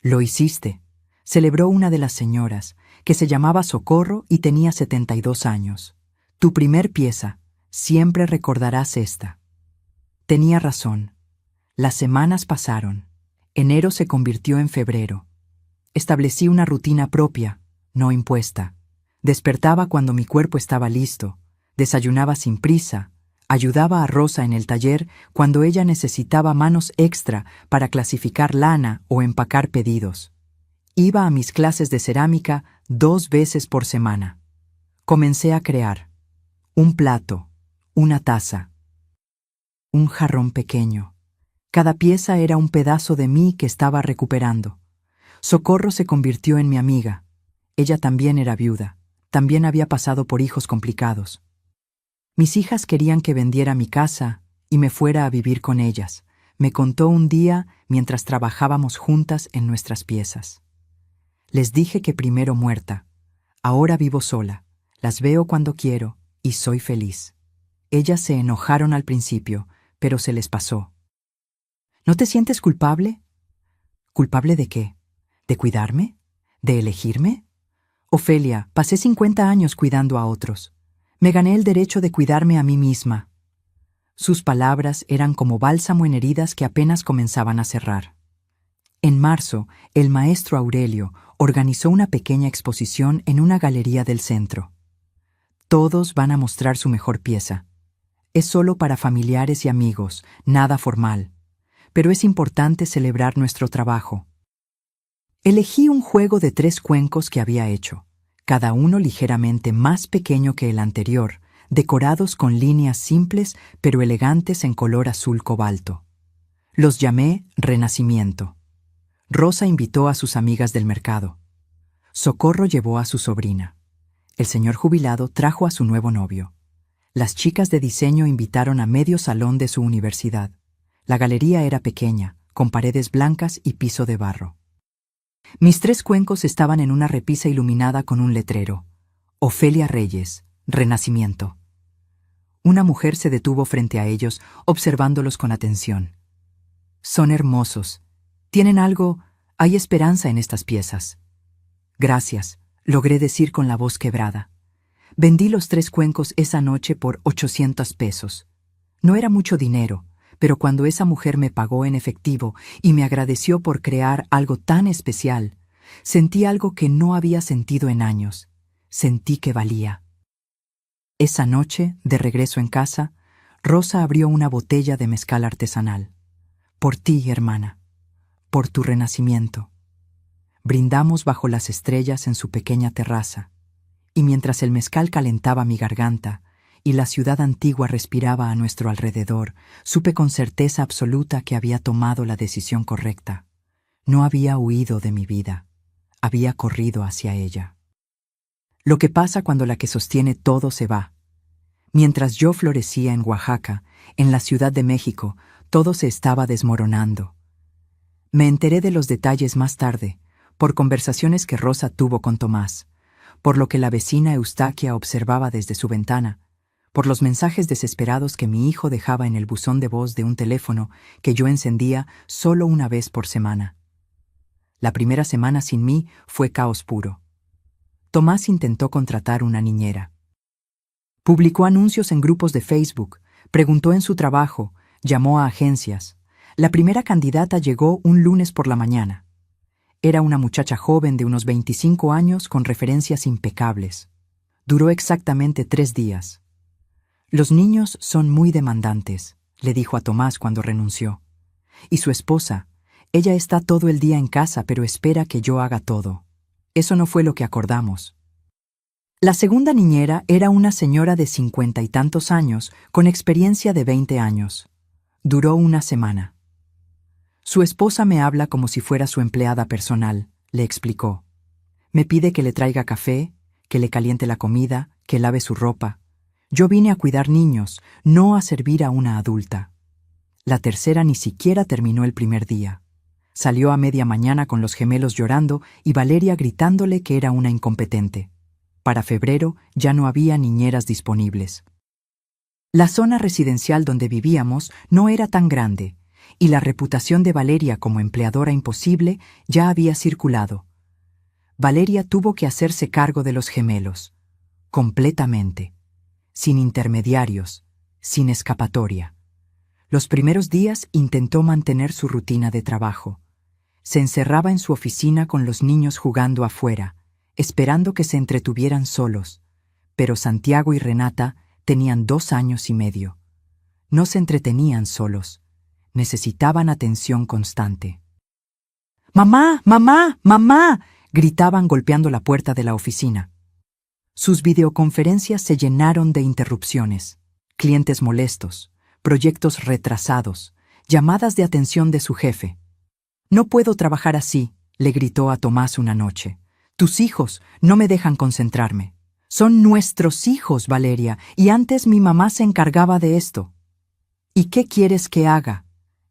Lo hiciste, celebró una de las señoras, que se llamaba Socorro y tenía 72 años. Tu primer pieza, siempre recordarás esta. Tenía razón. Las semanas pasaron. Enero se convirtió en febrero. Establecí una rutina propia, no impuesta. Despertaba cuando mi cuerpo estaba listo, desayunaba sin prisa, ayudaba a Rosa en el taller cuando ella necesitaba manos extra para clasificar lana o empacar pedidos. Iba a mis clases de cerámica 2 veces por semana. Comencé a crear un plato, una taza, un jarrón pequeño. Cada pieza era un pedazo de mí que estaba recuperando. Socorro se convirtió en mi amiga. Ella también era viuda. También había pasado por hijos complicados. Mis hijas querían que vendiera mi casa y me fuera a vivir con ellas. Me contó un día mientras trabajábamos juntas en nuestras piezas. Les dije que primero muerta. Ahora vivo sola. Las veo cuando quiero y soy feliz. Ellas se enojaron al principio, pero se les pasó. ¿No te sientes culpable? ¿Culpable de qué? ¿De cuidarme? ¿De elegirme? Ofelia, pasé 50 años cuidando a otros. Me gané el derecho de cuidarme a mí misma. Sus palabras eran como bálsamo en heridas que apenas comenzaban a cerrar. En marzo, el maestro Aurelio organizó una pequeña exposición en una galería del centro. Todos van a mostrar su mejor pieza. Es solo para familiares y amigos, nada formal. Pero es importante celebrar nuestro trabajo. Elegí un juego de 3 cuencos que había hecho, cada uno ligeramente más pequeño que el anterior, decorados con líneas simples pero elegantes en color azul cobalto. Los llamé Renacimiento. Rosa invitó a sus amigas del mercado. Socorro llevó a su sobrina. El señor jubilado trajo a su nuevo novio. Las chicas de diseño invitaron a medio salón de su universidad. La galería era pequeña, con paredes blancas y piso de barro. Mis 3 cuencos estaban en una repisa iluminada con un letrero. Ofelia Reyes, Renacimiento. Una mujer se detuvo frente a ellos, observándolos con atención. Son hermosos. Tienen algo, hay esperanza en estas piezas. Gracias, logré decir con la voz quebrada. Vendí los 3 cuencos esa noche por 800 pesos. No era mucho dinero, pero cuando esa mujer me pagó en efectivo y me agradeció por crear algo tan especial, sentí algo que no había sentido en años. Sentí que valía. Esa noche, de regreso en casa, Rosa abrió una botella de mezcal artesanal. Por ti, hermana. Por tu renacimiento. Brindamos bajo las estrellas en su pequeña terraza, y mientras el mezcal calentaba mi garganta y la ciudad antigua respiraba a nuestro alrededor, supe con certeza absoluta que había tomado la decisión correcta. No había huido de mi vida, había corrido hacia ella. Lo que pasa cuando la que sostiene todo se va. Mientras yo florecía en Oaxaca, en la Ciudad de México, todo se estaba desmoronando. Me enteré de los detalles más tarde, por conversaciones que Rosa tuvo con Tomás, por lo que la vecina Eustaquia observaba desde su ventana, por los mensajes desesperados que mi hijo dejaba en el buzón de voz de un teléfono que yo encendía solo una vez por semana. La primera semana sin mí fue caos puro. Tomás intentó contratar una niñera. Publicó anuncios en grupos de Facebook, preguntó en su trabajo, llamó a agencias. La primera candidata llegó un lunes por la mañana. Era una muchacha joven de unos 25 años con referencias impecables. Duró exactamente 3 días. Los niños son muy demandantes, le dijo a Tomás cuando renunció. Y su esposa, ella está todo el día en casa pero espera que yo haga todo. Eso no fue lo que acordamos. La segunda niñera era una señora de 50 y tantos años con experiencia de 20 años. Duró una semana. Su esposa me habla como si fuera su empleada personal, le explicó. Me pide que le traiga café, que le caliente la comida, que lave su ropa. Yo vine a cuidar niños, no a servir a una adulta. La tercera ni siquiera terminó el primer día. Salió a media mañana con los gemelos llorando y Valeria gritándole que era una incompetente. Para febrero ya no había niñeras disponibles. La zona residencial donde vivíamos no era tan grande, y la reputación de Valeria como empleadora imposible ya había circulado. Valeria tuvo que hacerse cargo de los gemelos, completamente, sin intermediarios, sin escapatoria. Los primeros días intentó mantener su rutina de trabajo. Se encerraba en su oficina con los niños jugando afuera, esperando que se entretuvieran solos, pero Santiago y Renata tenían 2 años y medio. No se entretenían solos, necesitaban atención constante. ¡Mamá! ¡Mamá! ¡Mamá!, gritaban golpeando la puerta de la oficina. Sus videoconferencias se llenaron de interrupciones, clientes molestos, proyectos retrasados, llamadas de atención de su jefe. «No puedo trabajar así», le gritó a Tomás una noche. «Tus hijos no me dejan concentrarme. Son nuestros hijos, Valeria, y antes mi mamá se encargaba de esto». «¿Y qué quieres que haga?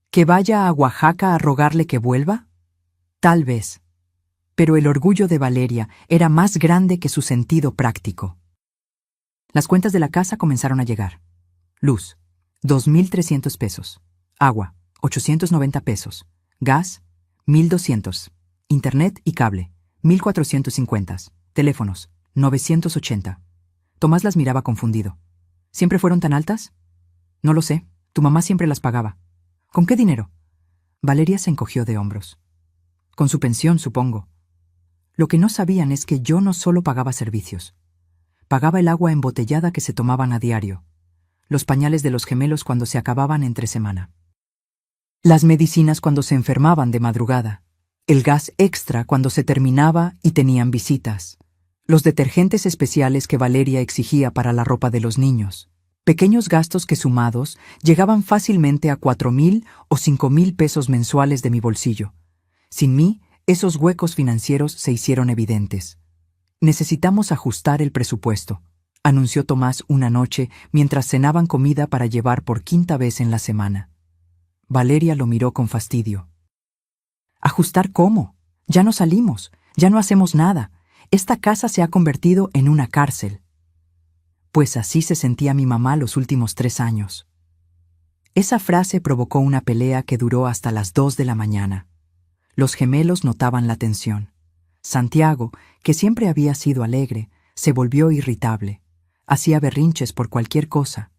¿Que vaya a Oaxaca a rogarle que vuelva?» Tal vez. Pero el orgullo de Valeria era más grande que su sentido práctico. Las cuentas de la casa comenzaron a llegar. Luz, 2.300 pesos. Agua, 890 pesos. Gas, 1.200. Internet y cable, 1.450. Teléfonos, 980. Tomás las miraba confundido. ¿Siempre fueron tan altas? No lo sé. Tu mamá siempre las pagaba. ¿Con qué dinero? Valeria se encogió de hombros. Con su pensión, supongo. Lo que no sabían es que yo no solo pagaba servicios. Pagaba el agua embotellada que se tomaban a diario, los pañales de los gemelos cuando se acababan entre semana, las medicinas cuando se enfermaban de madrugada, el gas extra cuando se terminaba y tenían visitas, los detergentes especiales que Valeria exigía para la ropa de los niños, pequeños gastos que sumados llegaban fácilmente a 4.000 o 5.000 pesos mensuales de mi bolsillo. Sin mí, esos huecos financieros se hicieron evidentes. «Necesitamos ajustar el presupuesto», anunció Tomás una noche mientras cenaban comida para llevar por 5ª vez en la semana. Valeria lo miró con fastidio. «¿Ajustar cómo? Ya no salimos, ya no hacemos nada. Esta casa se ha convertido en una cárcel». Pues así se sentía mi mamá los últimos 3 años. Esa frase provocó una pelea que duró hasta las 2 de la mañana. Los gemelos notaban la tensión. Santiago, que siempre había sido alegre, se volvió irritable. Hacía berrinches por cualquier cosa.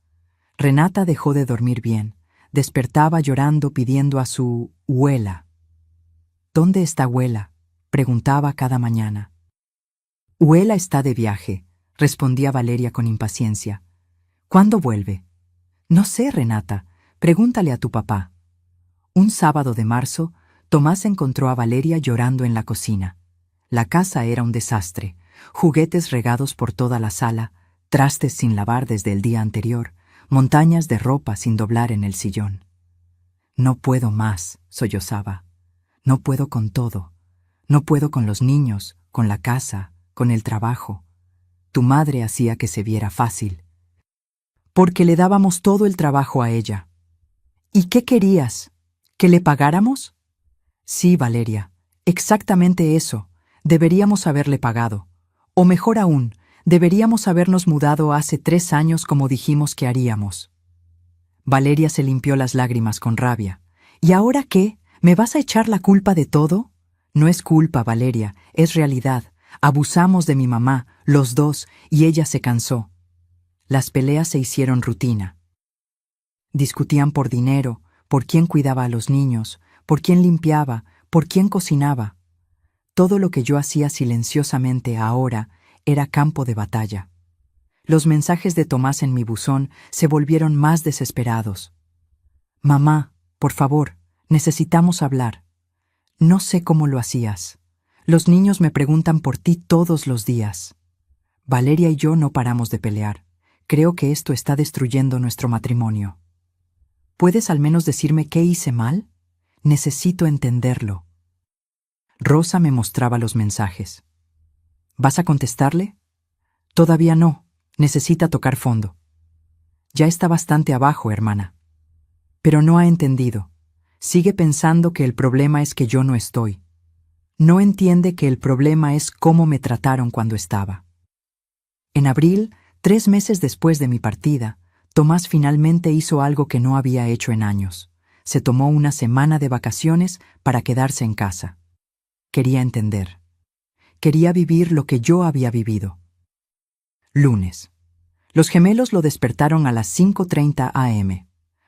Renata dejó de dormir bien. Despertaba llorando pidiendo a su Huela. «¿Dónde está Huela?», preguntaba cada mañana. «Huela está de viaje», respondía Valeria con impaciencia. «¿Cuándo vuelve?» «No sé, Renata. Pregúntale a tu papá». Un sábado de marzo, Tomás encontró a Valeria llorando en la cocina. La casa era un desastre, juguetes regados por toda la sala, trastes sin lavar desde el día anterior, montañas de ropa sin doblar en el sillón. «No puedo más», sollozaba. «No puedo con todo. No puedo con los niños, con la casa, con el trabajo. Tu madre hacía que se viera fácil. Porque le dábamos todo el trabajo a ella». «¿Y qué querías? ¿Que le pagáramos?» «Sí, Valeria, exactamente eso. Deberíamos haberle pagado. O mejor aún, deberíamos habernos mudado hace 3 años como dijimos que haríamos». Valeria se limpió las lágrimas con rabia. «¿Y ahora qué? ¿Me vas a echar la culpa de todo?» «No es culpa, Valeria, es realidad. Abusamos de mi mamá, los dos, y ella se cansó». Las peleas se hicieron rutina. Discutían por dinero, por quién cuidaba a los niños, por quién limpiaba, por quién cocinaba. Todo lo que yo hacía silenciosamente ahora era campo de batalla. Los mensajes de Tomás en mi buzón se volvieron más desesperados. «Mamá, por favor, necesitamos hablar. No sé cómo lo hacías. Los niños me preguntan por ti todos los días. Valeria y yo no paramos de pelear. Creo que esto está destruyendo nuestro matrimonio. ¿Puedes al menos decirme qué hice mal? Necesito entenderlo». Rosa me mostraba los mensajes. «¿Vas a contestarle?» «Todavía no. Necesita tocar fondo». «Ya está bastante abajo, hermana». «Pero no ha entendido. Sigue pensando que el problema es que yo no estoy. No entiende que el problema es cómo me trataron cuando estaba». En abril, 3 meses después de mi partida, Tomás finalmente hizo algo que no había hecho en años. Se tomó una semana de vacaciones para quedarse en casa. Quería entender. Quería vivir lo que yo había vivido. Lunes. Los gemelos lo despertaron a las 5:30 am.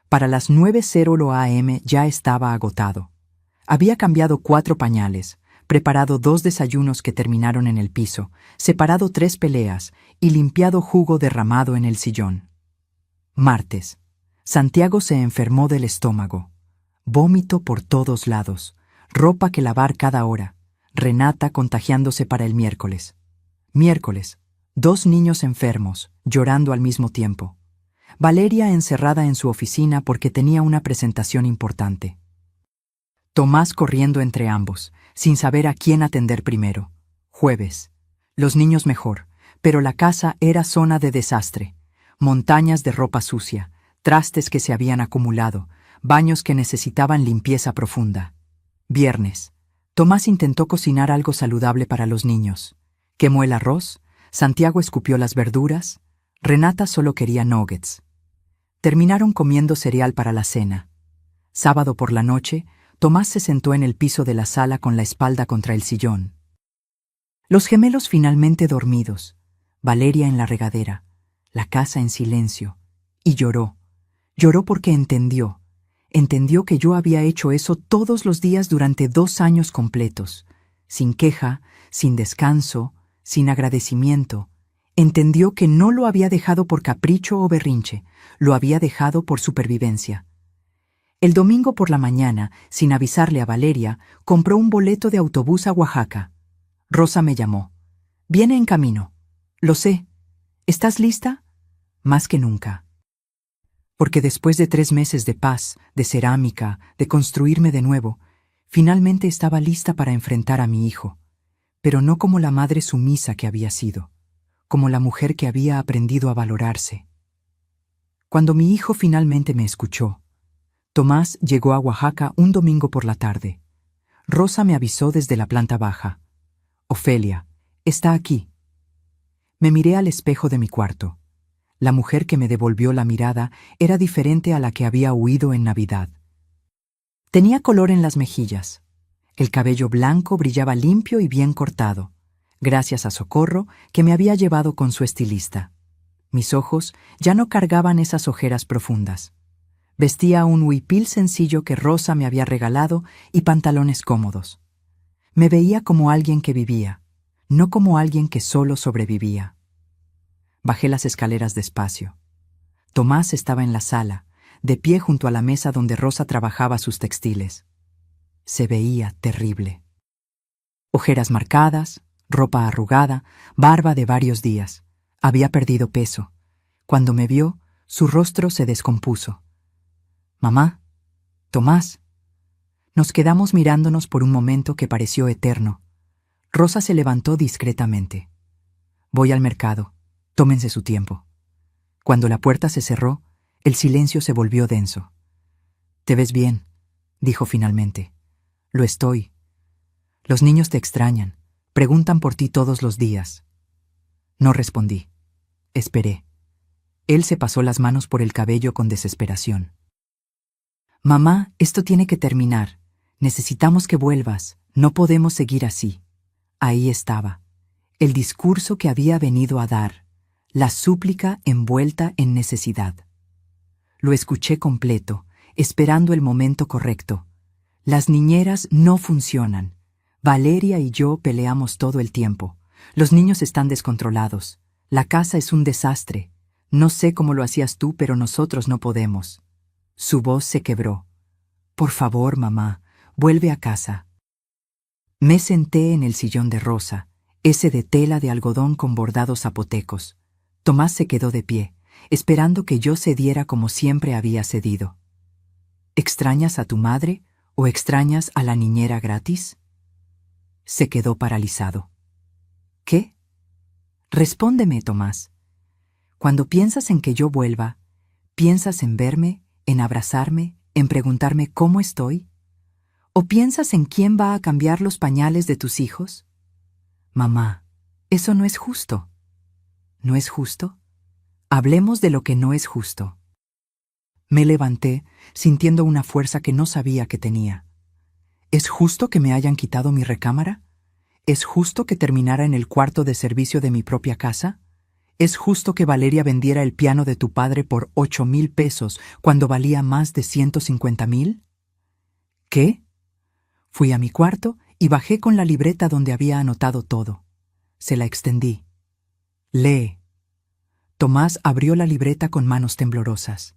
Para las 9:00 am ya estaba agotado. Había cambiado 4 pañales, preparado 2 desayunos que terminaron en el piso, separado 3 peleas y limpiado jugo derramado en el sillón. Martes. Santiago se enfermó del estómago. Vómito por todos lados, ropa que lavar cada hora. Renata contagiándose para el miércoles. Miércoles. 2 niños enfermos, llorando al mismo tiempo. Valeria encerrada en su oficina porque tenía una presentación importante. Tomás corriendo entre ambos, sin saber a quién atender primero. Jueves. Los niños mejor, pero la casa era zona de desastre. Montañas de ropa sucia, trastes que se habían acumulado, baños que necesitaban limpieza profunda. Viernes. Tomás intentó cocinar algo saludable para los niños. Quemó el arroz, Santiago escupió las verduras, Renata solo quería nuggets. Terminaron comiendo cereal para la cena. Sábado por la noche, Tomás se sentó en el piso de la sala con la espalda contra el sillón. Los gemelos finalmente dormidos, Valeria en la regadera, la casa en silencio, y lloró. Lloró porque entendió que yo había hecho eso todos los días durante 2 años completos, sin queja, sin descanso, sin agradecimiento. Entendió que no lo había dejado por capricho o berrinche, lo había dejado por supervivencia. El domingo por la mañana, sin avisarle a Valeria, compró un boleto de autobús a Oaxaca. Rosa me llamó. Viene en camino. Lo sé. ¿Estás lista? Más que nunca. Porque después de 3 meses de paz, de cerámica, de construirme de nuevo, finalmente estaba lista para enfrentar a mi hijo, pero no como la madre sumisa que había sido, como la mujer que había aprendido a valorarse. Cuando mi hijo finalmente me escuchó, Tomás llegó a Oaxaca un domingo por la tarde. Rosa me avisó desde la planta baja. Ofelia, está aquí. Me miré al espejo de mi cuarto. La mujer que me devolvió la mirada era diferente a la que había huido en Navidad. Tenía color en las mejillas. El cabello blanco brillaba limpio y bien cortado, gracias a Socorro, que me había llevado con su estilista. Mis ojos ya no cargaban esas ojeras profundas. Vestía un huipil sencillo que Rosa me había regalado y pantalones cómodos. Me veía como alguien que vivía, no como alguien que solo sobrevivía. Bajé las escaleras despacio. Tomás estaba en la sala, de pie junto a la mesa donde Rosa trabajaba sus textiles. Se veía terrible. Ojeras marcadas, ropa arrugada, barba de varios días. Había perdido peso. Cuando me vio, su rostro se descompuso. Mamá, Tomás. Nos quedamos mirándonos por un momento que pareció eterno. Rosa se levantó discretamente. Voy al mercado. Tómense su tiempo. Cuando la puerta se cerró, el silencio se volvió denso. Te ves bien, dijo finalmente. Lo estoy. Los niños te extrañan. Preguntan por ti todos los días. No respondí. Esperé. Él se pasó las manos por el cabello con desesperación. Mamá, esto tiene que terminar. Necesitamos que vuelvas. No podemos seguir así. Ahí estaba. El discurso que había venido a dar. La súplica envuelta en necesidad. Lo escuché completo, esperando el momento correcto. Las niñeras no funcionan. Valeria y yo peleamos todo el tiempo. Los niños están descontrolados. La casa es un desastre. No sé cómo lo hacías tú, pero nosotros no podemos. Su voz se quebró. Por favor, mamá, vuelve a casa. Me senté en el sillón de Rosa, ese de tela de algodón con bordados zapotecos. Tomás se quedó de pie, esperando que yo cediera como siempre había cedido. ¿Extrañas a tu madre o extrañas a la niñera gratis? Se quedó paralizado. ¿Qué? Respóndeme, Tomás. Cuando piensas en que yo vuelva, ¿piensas en verme, en abrazarme, en preguntarme cómo estoy? ¿O piensas en quién va a cambiar los pañales de tus hijos? Mamá, eso no es justo. ¿No es justo? Hablemos de lo que no es justo. Me levanté, sintiendo una fuerza que no sabía que tenía. ¿Es justo que me hayan quitado mi recámara? ¿Es justo que terminara en el cuarto de servicio de mi propia casa? ¿Es justo que Valeria vendiera el piano de tu padre por 8,000 pesos cuando valía más de 150,000? ¿Qué? Fui a mi cuarto y bajé con la libreta donde había anotado todo. Se la extendí. Lee. Tomás abrió la libreta con manos temblorosas.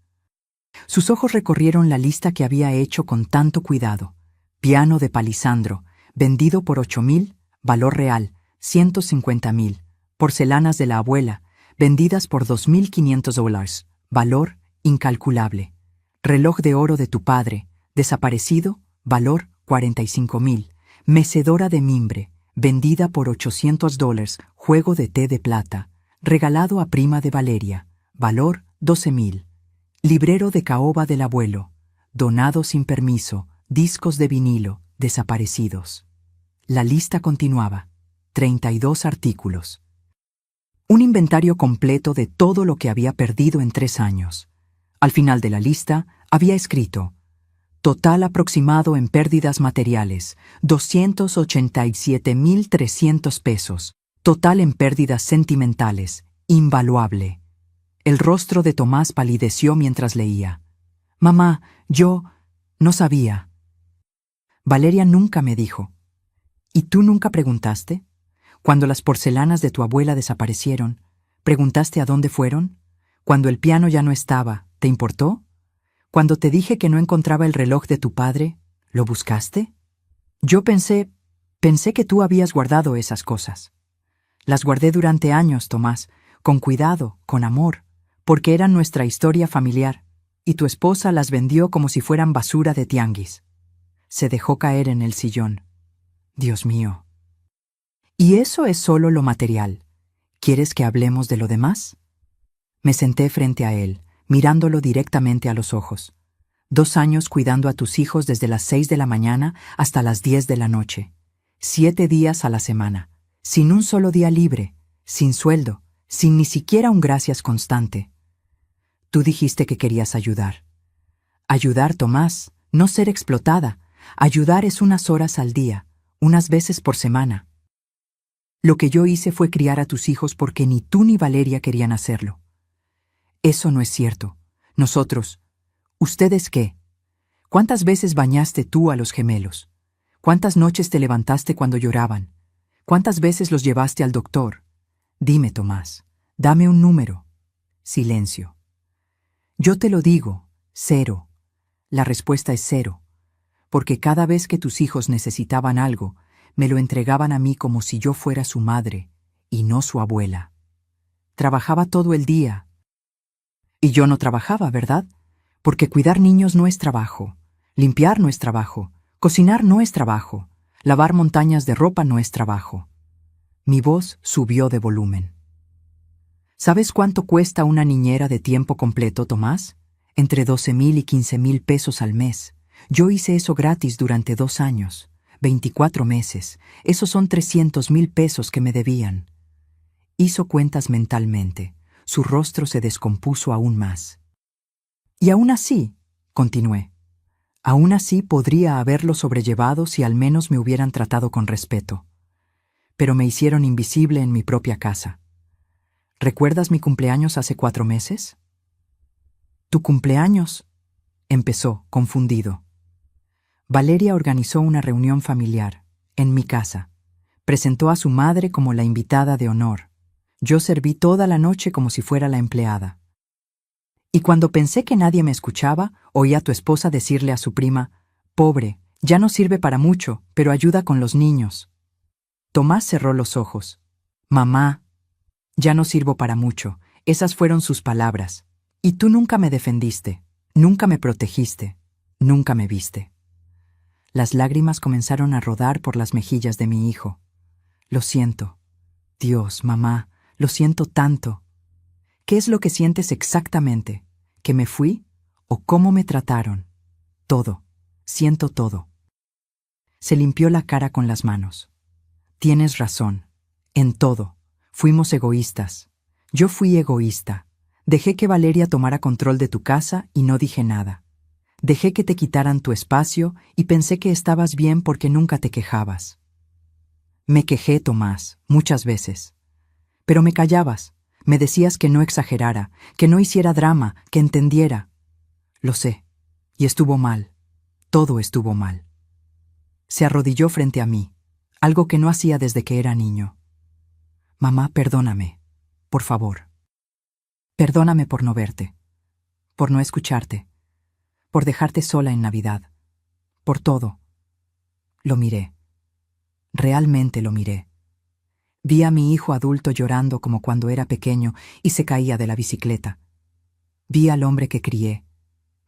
Sus ojos recorrieron la lista que había hecho con tanto cuidado. Piano de Palisandro, vendido por 8,000, valor real, 150,000. Porcelanas de la abuela, vendidas por $2,500, valor incalculable. Reloj de oro de tu padre, desaparecido, valor 45,000. Mecedora de mimbre, vendida por $800, juego de té de plata, regalado a prima de Valeria, valor 12,000. Librero de caoba del abuelo, donado sin permiso, discos de vinilo, desaparecidos. La lista continuaba. 32 artículos. Un inventario completo de todo lo que había perdido en 3 años. Al final de la lista había escrito: total aproximado en pérdidas materiales, 287,300 pesos. Total en pérdidas sentimentales, invaluable. El rostro de Tomás palideció mientras leía. Mamá, yo no sabía. Valeria nunca me dijo. ¿Y tú nunca preguntaste? Cuando las porcelanas de tu abuela desaparecieron, ¿preguntaste a dónde fueron? Cuando el piano ya no estaba, ¿te importó? Cuando te dije que no encontraba el reloj de tu padre, ¿lo buscaste? Yo pensé que tú habías guardado esas cosas. Las guardé durante años, Tomás, con cuidado, con amor, porque eran nuestra historia familiar, y tu esposa las vendió como si fueran basura de tianguis. Se dejó caer en el sillón. Dios mío. Y eso es solo lo material. ¿Quieres que hablemos de lo demás? Me senté frente a él, mirándolo directamente a los ojos. 2 años cuidando a tus hijos desde las 6 de la mañana hasta las 10 de la noche. 7 días a la semana, sin un solo día libre, sin sueldo, sin ni siquiera un gracias constante. Tú dijiste que querías ayudar. Ayudar, Tomás, no ser explotada. Ayudar es unas horas al día, unas veces por semana. Lo que yo hice fue criar a tus hijos porque ni tú ni Valeria querían hacerlo. Eso no es cierto. Nosotros. ¿Ustedes qué? ¿Cuántas veces bañaste tú a los gemelos? ¿Cuántas noches te levantaste cuando lloraban? ¿Cuántas veces los llevaste al doctor? Dime, Tomás, dame un número. Silencio. Yo te lo digo, 0. La respuesta es 0, porque cada vez que tus hijos necesitaban algo, me lo entregaban a mí como si yo fuera su madre, y no su abuela. Trabajaba todo el día. Y yo no trabajaba, ¿verdad? Porque cuidar niños no es trabajo, limpiar no es trabajo, cocinar no es trabajo, lavar montañas de ropa no es trabajo. Mi voz subió de volumen. ¿Sabes cuánto cuesta una niñera de tiempo completo, Tomás? Entre 12,000 y 15,000 pesos al mes. Yo hice eso gratis durante 2 años, 24 meses. Esos son 300,000 pesos que me debían. Hizo cuentas mentalmente. Su rostro se descompuso aún más. Y aún así, continué, aún así podría haberlo sobrellevado si al menos me hubieran tratado con respeto. Pero me hicieron invisible en mi propia casa. ¿Recuerdas mi cumpleaños hace 4 meses? ¿Tu cumpleaños? Empezó, confundido. Valeria organizó una reunión familiar, en mi casa. Presentó a su madre como la invitada de honor. Yo serví toda la noche como si fuera la empleada. Y cuando pensé que nadie me escuchaba, oí a tu esposa decirle a su prima: «Pobre, ya no sirve para mucho, pero ayuda con los niños». Tomás cerró los ojos. «Mamá, ya no sirvo para mucho». Esas fueron sus palabras. Y tú nunca me defendiste, nunca me protegiste, nunca me viste. Las lágrimas comenzaron a rodar por las mejillas de mi hijo. Lo siento. Dios, mamá, lo siento tanto. ¿Qué es lo que sientes exactamente? ¿Que me fui? ¿O cómo me trataron? Todo. Siento todo. Se limpió la cara con las manos. Tienes razón. En todo. Fuimos egoístas. Yo fui egoísta. Dejé que Valeria tomara control de tu casa y no dije nada. Dejé que te quitaran tu espacio y pensé que estabas bien porque nunca te quejabas. Me quejé, Tomás, muchas veces. Pero me callabas. Me decías que no exagerara, que no hiciera drama, que entendiera. Lo sé. Y estuvo mal. Todo estuvo mal. Se arrodilló frente a mí, algo que no hacía desde que era niño. Mamá, perdóname. Por favor. Perdóname por no verte, por no escucharte, por dejarte sola en Navidad, por todo. Lo miré. Realmente lo miré. Vi a mi hijo adulto llorando como cuando era pequeño y se caía de la bicicleta. Vi al hombre que crié,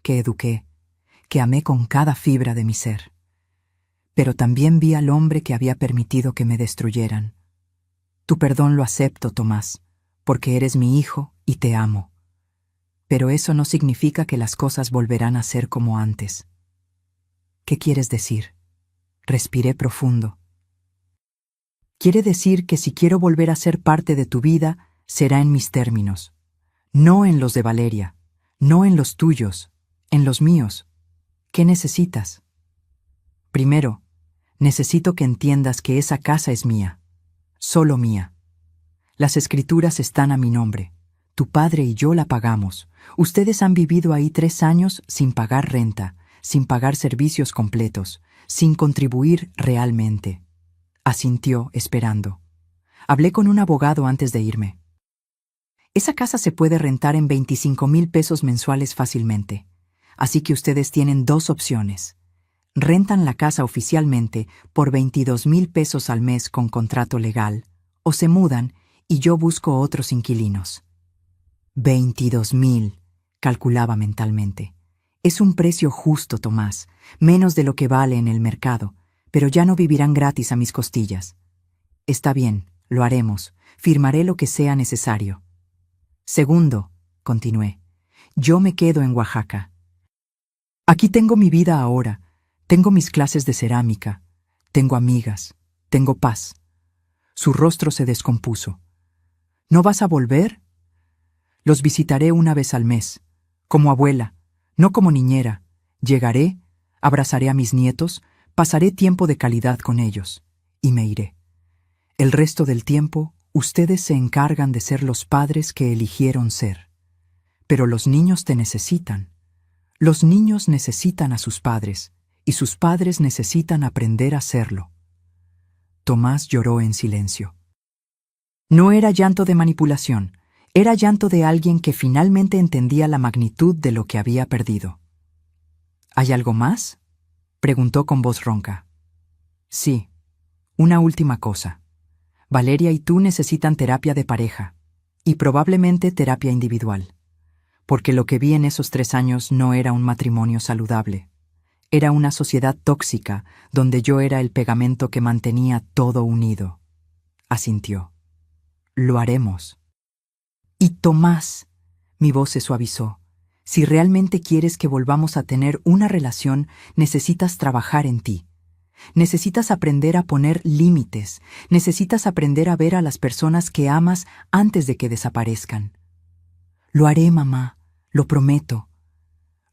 que eduqué, que amé con cada fibra de mi ser. Pero también vi al hombre que había permitido que me destruyeran. Tu perdón lo acepto, Tomás, porque eres mi hijo y te amo. Pero eso no significa que las cosas volverán a ser como antes. ¿Qué quieres decir? Respiré profundo. Quiere decir que si quiero volver a ser parte de tu vida, será en mis términos. No en los de Valeria, no en los tuyos, en los míos. ¿Qué necesitas? Primero, necesito que entiendas que esa casa es mía, solo mía. Las escrituras están a mi nombre. Tu padre y yo la pagamos. Ustedes han vivido ahí 3 años sin pagar renta, sin pagar servicios completos, sin contribuir realmente. Asintió, esperando. Hablé con un abogado antes de irme. Esa casa se puede rentar en 25,000 pesos mensuales fácilmente. Así que ustedes tienen 2 opciones. Rentan la casa oficialmente por 22,000 pesos al mes con contrato legal, o se mudan y yo busco otros inquilinos. 22,000, calculaba mentalmente. Es un precio justo, Tomás, menos de lo que vale en el mercado, pero ya no vivirán gratis a mis costillas. Está bien, lo haremos, firmaré lo que sea necesario. Segundo, continué, yo me quedo en Oaxaca. Aquí tengo mi vida ahora, tengo mis clases de cerámica, tengo amigas, tengo paz. Su rostro se descompuso. ¿No vas a volver? Los visitaré una vez al mes, como abuela, no como niñera. Llegaré, abrazaré a mis nietos, pasaré tiempo de calidad con ellos, y me iré. El resto del tiempo, ustedes se encargan de ser los padres que eligieron ser. Pero los niños te necesitan. Los niños necesitan a sus padres, y sus padres necesitan aprender a serlo. Tomás lloró en silencio. No era llanto de manipulación, era llanto de alguien que finalmente entendía la magnitud de lo que había perdido. ¿Hay algo más?, preguntó con voz ronca. Sí, una última cosa. Valeria y tú necesitan terapia de pareja, y probablemente terapia individual, porque lo que vi en esos 3 años no era un matrimonio saludable. Era una sociedad tóxica donde yo era el pegamento que mantenía todo unido. Asintió. Lo haremos. Y Tomás, mi voz se suavizó, si realmente quieres que volvamos a tener una relación, necesitas trabajar en ti. Necesitas aprender a poner límites, necesitas aprender a ver a las personas que amas antes de que desaparezcan. Lo haré, mamá, lo prometo.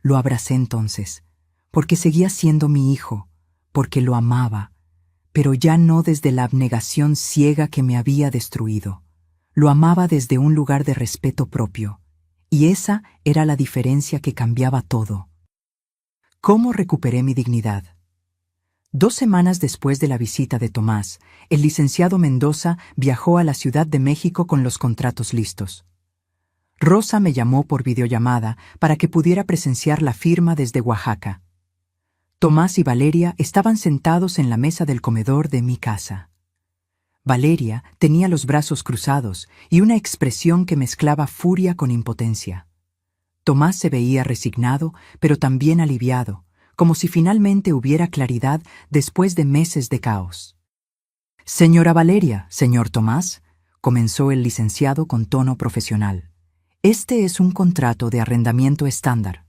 Lo abracé entonces, porque seguía siendo mi hijo, porque lo amaba, pero ya no desde la abnegación ciega que me había destruido. Lo amaba desde un lugar de respeto propio, y esa era la diferencia que cambiaba todo. ¿Cómo recuperé mi dignidad? 2 semanas después de la visita de Tomás, el licenciado Mendoza viajó a la Ciudad de México con los contratos listos. Rosa me llamó por videollamada para que pudiera presenciar la firma desde Oaxaca. Tomás y Valeria estaban sentados en la mesa del comedor de mi casa. Valeria tenía los brazos cruzados y una expresión que mezclaba furia con impotencia. Tomás se veía resignado, pero también aliviado, como si finalmente hubiera claridad después de meses de caos. «Señora Valeria, señor Tomás», comenzó el licenciado con tono profesional. «Este es un contrato de arrendamiento estándar.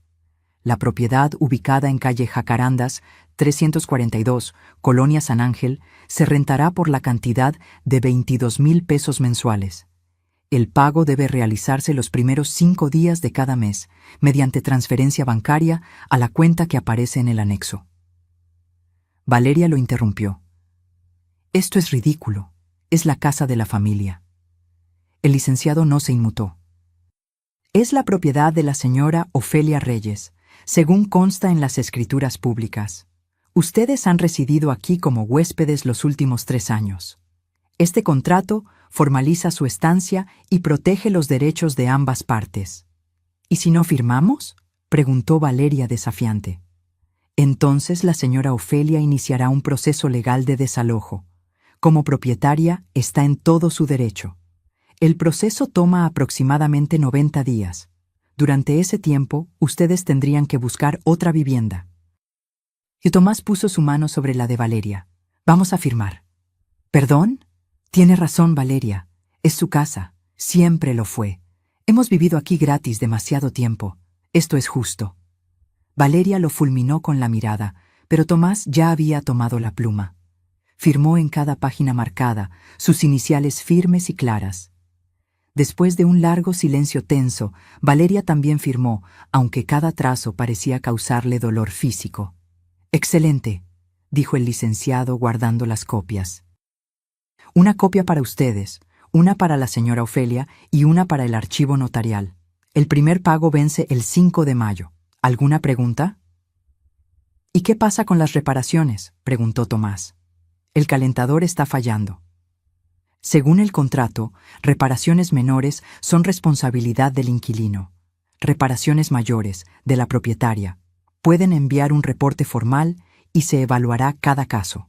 La propiedad, ubicada en calle Jacarandas, 342, Colonia San Ángel, se rentará por la cantidad de 22,000 pesos mensuales. El pago debe realizarse los primeros 5 días de cada mes, mediante transferencia bancaria a la cuenta que aparece en el anexo. Valeria lo interrumpió. Esto es ridículo. Es la casa de la familia. El licenciado no se inmutó. Es la propiedad de la señora Ofelia Reyes, según consta en las escrituras públicas. Ustedes han residido aquí como huéspedes los últimos 3 años. Este contrato formaliza su estancia y protege los derechos de ambas partes. ¿Y si no firmamos?, preguntó Valeria desafiante. Entonces la señora Ofelia iniciará un proceso legal de desalojo. Como propietaria, está en todo su derecho. El proceso toma aproximadamente 90 días. Durante ese tiempo, ustedes tendrían que buscar otra vivienda. Y Tomás puso su mano sobre la de Valeria. Vamos a firmar. ¿Perdón? Tiene razón, Valeria. Es su casa. Siempre lo fue. Hemos vivido aquí gratis demasiado tiempo. Esto es justo. Valeria lo fulminó con la mirada, pero Tomás ya había tomado la pluma. Firmó en cada página marcada, sus iniciales firmes y claras. Después de un largo silencio tenso, Valeria también firmó, aunque cada trazo parecía causarle dolor físico. «Excelente», dijo el licenciado guardando las copias. «Una copia para ustedes, una para la señora Ofelia y una para el archivo notarial. El primer pago vence el 5 de mayo. ¿Alguna pregunta?» «¿Y qué pasa con las reparaciones?», preguntó Tomás. «El calentador está fallando». Según el contrato, reparaciones menores son responsabilidad del inquilino. Reparaciones mayores, de la propietaria. Pueden enviar un reporte formal y se evaluará cada caso.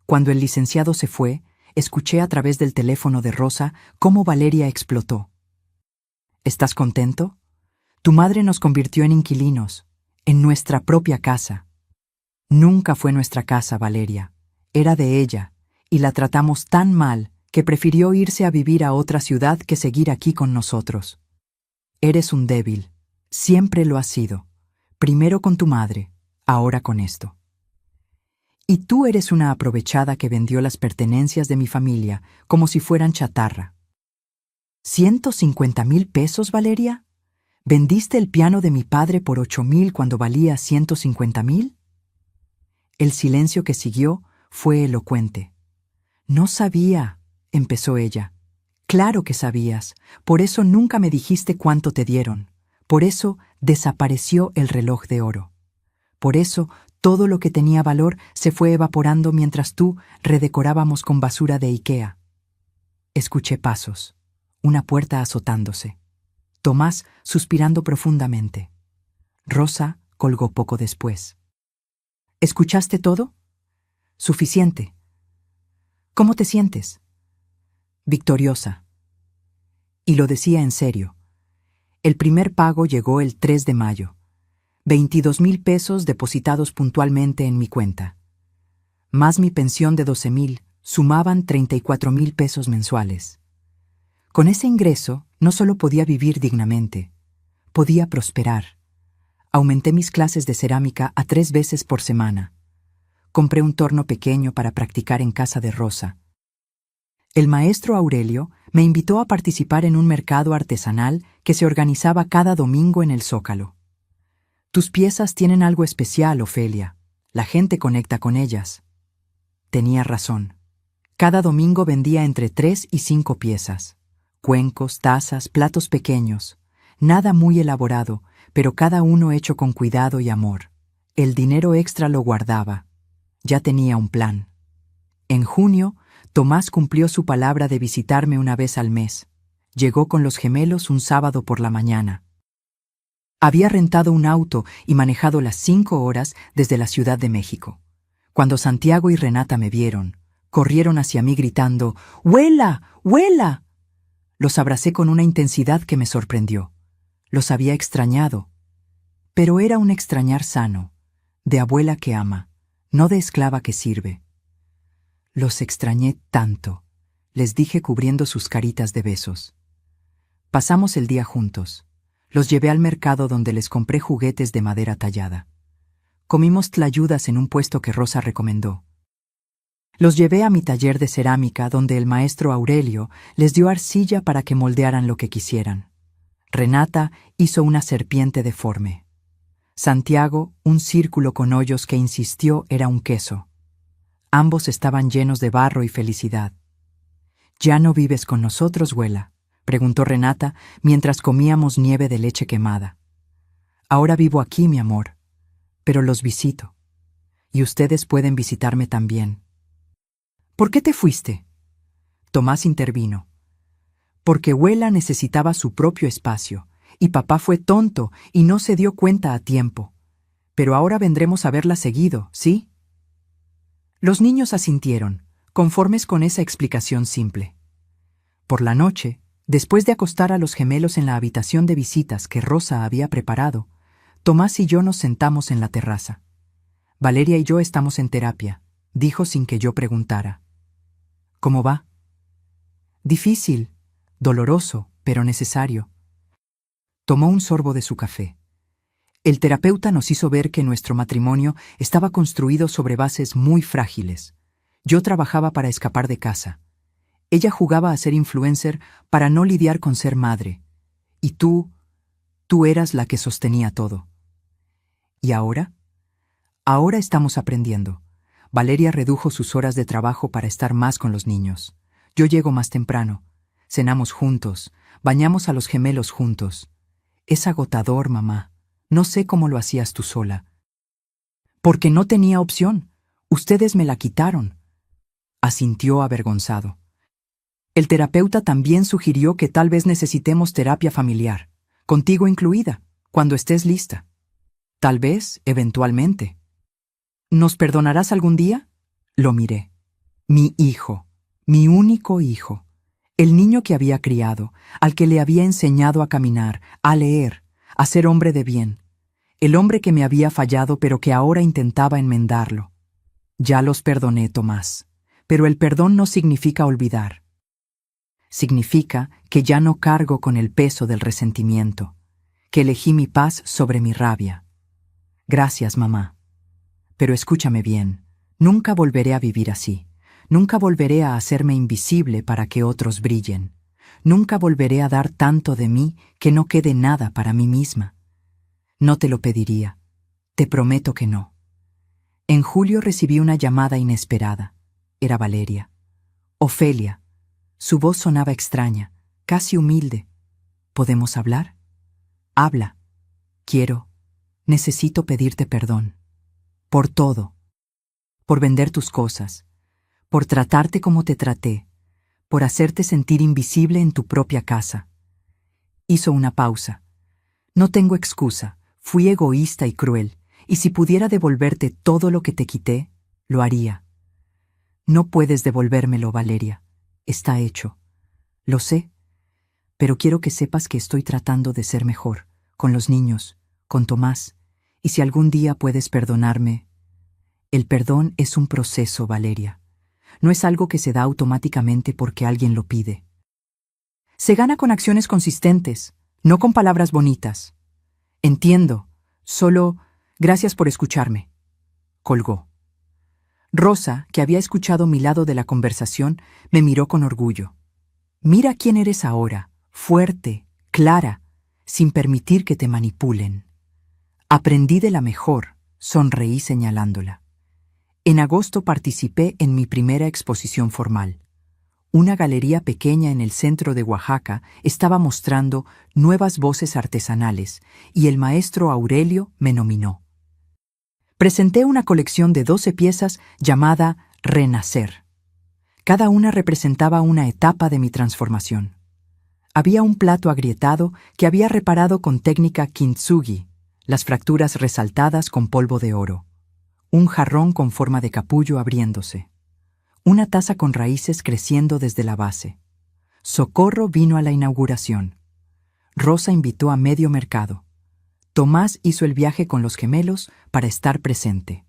Cuando el licenciado se fue, escuché a través del teléfono de Rosa cómo Valeria explotó. ¿Estás contento? Tu madre nos convirtió en inquilinos, en nuestra propia casa. Nunca fue nuestra casa, Valeria. Era de ella, y la tratamos tan mal que prefirió irse a vivir a otra ciudad que seguir aquí con nosotros. Eres un débil. Siempre lo has sido. Primero con tu madre, ahora con esto. Y tú eres una aprovechada que vendió las pertenencias de mi familia como si fueran chatarra. ¿150,000 pesos, Valeria? ¿Vendiste el piano de mi padre por 8,000 cuando valía 150,000? El silencio que siguió fue elocuente. «No sabía», empezó ella. «Claro que sabías. Por eso nunca me dijiste cuánto te dieron. Por eso desapareció el reloj de oro. Por eso todo lo que tenía valor se fue evaporando mientras tú redecorábamos con basura de IKEA». Escuché pasos, una puerta azotándose. Tomás suspirando profundamente. Rosa colgó poco después. «¿Escuchaste todo?» «Suficiente». «¿Cómo te sientes?» «Victoriosa». Y lo decía en serio. El primer pago llegó el 3 de mayo. 22,000 pesos depositados puntualmente en mi cuenta. Más mi pensión de 12,000 sumaban 34,000 pesos mensuales. Con ese ingreso no solo podía vivir dignamente, podía prosperar. Aumenté mis clases de cerámica a 3 veces por semana. Compré un torno pequeño para practicar en casa de Rosa. El maestro Aurelio me invitó a participar en un mercado artesanal que se organizaba cada domingo en el Zócalo. «Tus piezas tienen algo especial, Ofelia. La gente conecta con ellas». Tenía razón. Cada domingo vendía entre 3 y 5 piezas. Cuencos, tazas, platos pequeños. Nada muy elaborado, pero cada uno hecho con cuidado y amor. El dinero extra lo guardaba. Ya tenía un plan. En junio, Tomás cumplió su palabra de visitarme una vez al mes. Llegó con los gemelos un sábado por la mañana. Había rentado un auto y manejado las 5 horas desde la Ciudad de México. Cuando Santiago y Renata me vieron, corrieron hacia mí gritando, «¡Huela! ¡Huela!». Los abracé con una intensidad que me sorprendió. Los había extrañado. Pero era un extrañar sano, de abuela que ama, no de esclava que sirve. «Los extrañé tanto», les dije cubriendo sus caritas de besos. Pasamos el día juntos. Los llevé al mercado donde les compré juguetes de madera tallada. Comimos tlayudas en un puesto que Rosa recomendó. Los llevé a mi taller de cerámica donde el maestro Aurelio les dio arcilla para que moldearan lo que quisieran. Renata hizo una serpiente deforme. Santiago, un círculo con hoyos que insistió era un queso. Ambos estaban llenos de barro y felicidad. ¿Ya no vives con nosotros, Güela?, preguntó Renata mientras comíamos nieve de leche quemada. Ahora vivo aquí, mi amor, pero los visito. Y ustedes pueden visitarme también. ¿Por qué te fuiste? Tomás intervino. Porque Güela necesitaba su propio espacio, y papá fue tonto y no se dio cuenta a tiempo. Pero ahora vendremos a verla seguido, ¿sí? Los niños asintieron, conformes con esa explicación simple. Por la noche, después de acostar a los gemelos en la habitación de visitas que Rosa había preparado, Tomás y yo nos sentamos en la terraza. Valeria y yo estamos en terapia, dijo sin que yo preguntara. ¿Cómo va? Difícil, doloroso, pero necesario. Tomó un sorbo de su café. El terapeuta nos hizo ver que nuestro matrimonio estaba construido sobre bases muy frágiles. Yo trabajaba para escapar de casa. Ella jugaba a ser influencer para no lidiar con ser madre. Y tú eras la que sostenía todo. ¿Y ahora? Ahora estamos aprendiendo. Valeria redujo sus horas de trabajo para estar más con los niños. Yo llego más temprano. Cenamos juntos. Bañamos a los gemelos juntos. Es agotador, mamá. No sé cómo lo hacías tú sola. Porque no tenía opción. Ustedes me la quitaron. Asintió avergonzado. El terapeuta también sugirió que tal vez necesitemos terapia familiar, contigo incluida, cuando estés lista. Tal vez, eventualmente. ¿Nos perdonarás algún día? Lo miré. Mi hijo, mi único hijo, el niño que había criado, al que le había enseñado a caminar, a leer, a ser hombre de bien, el hombre que me había fallado pero que ahora intentaba enmendarlo. Ya los perdoné, Tomás, pero el perdón no significa olvidar. Significa que ya no cargo con el peso del resentimiento, que elegí mi paz sobre mi rabia. Gracias, mamá. Pero escúchame bien, nunca volveré a vivir así. Nunca volveré a hacerme invisible para que otros brillen. Nunca volveré a dar tanto de mí que no quede nada para mí misma. No te lo pediría. Te prometo que no. En julio recibí una llamada inesperada. Era Valeria. Ofelia. Su voz sonaba extraña, casi humilde. ¿Podemos hablar? Habla. Necesito pedirte perdón. Por todo. Por vender tus cosas. Por tratarte como te traté. Por hacerte sentir invisible en tu propia casa. Hizo una pausa. No tengo excusa. Fui egoísta y cruel, y si pudiera devolverte todo lo que te quité, lo haría. No puedes devolvérmelo, Valeria. Está hecho. Lo sé, pero quiero que sepas que estoy tratando de ser mejor, con los niños, con Tomás, y si algún día puedes perdonarme. El perdón es un proceso, Valeria. No es algo que se da automáticamente porque alguien lo pide. Se gana con acciones consistentes, no con palabras bonitas. Entiendo, solo gracias por escucharme. Colgó. Rosa, que había escuchado mi lado de la conversación, me miró con orgullo. Mira quién eres ahora, fuerte, clara, sin permitir que te manipulen. Aprendí de la mejor, sonreí señalándola. En agosto participé en mi primera exposición formal. Una galería pequeña en el centro de Oaxaca estaba mostrando nuevas voces artesanales y el maestro Aurelio me nominó. Presenté una colección de 12 piezas llamada Renacer. Cada una representaba una etapa de mi transformación. Había un plato agrietado que había reparado con técnica kintsugi, las fracturas resaltadas con polvo de oro. Un jarrón con forma de capullo abriéndose. Una taza con raíces creciendo desde la base. Socorro vino a la inauguración. Rosa invitó a medio mercado. Tomás hizo el viaje con los gemelos para estar presente.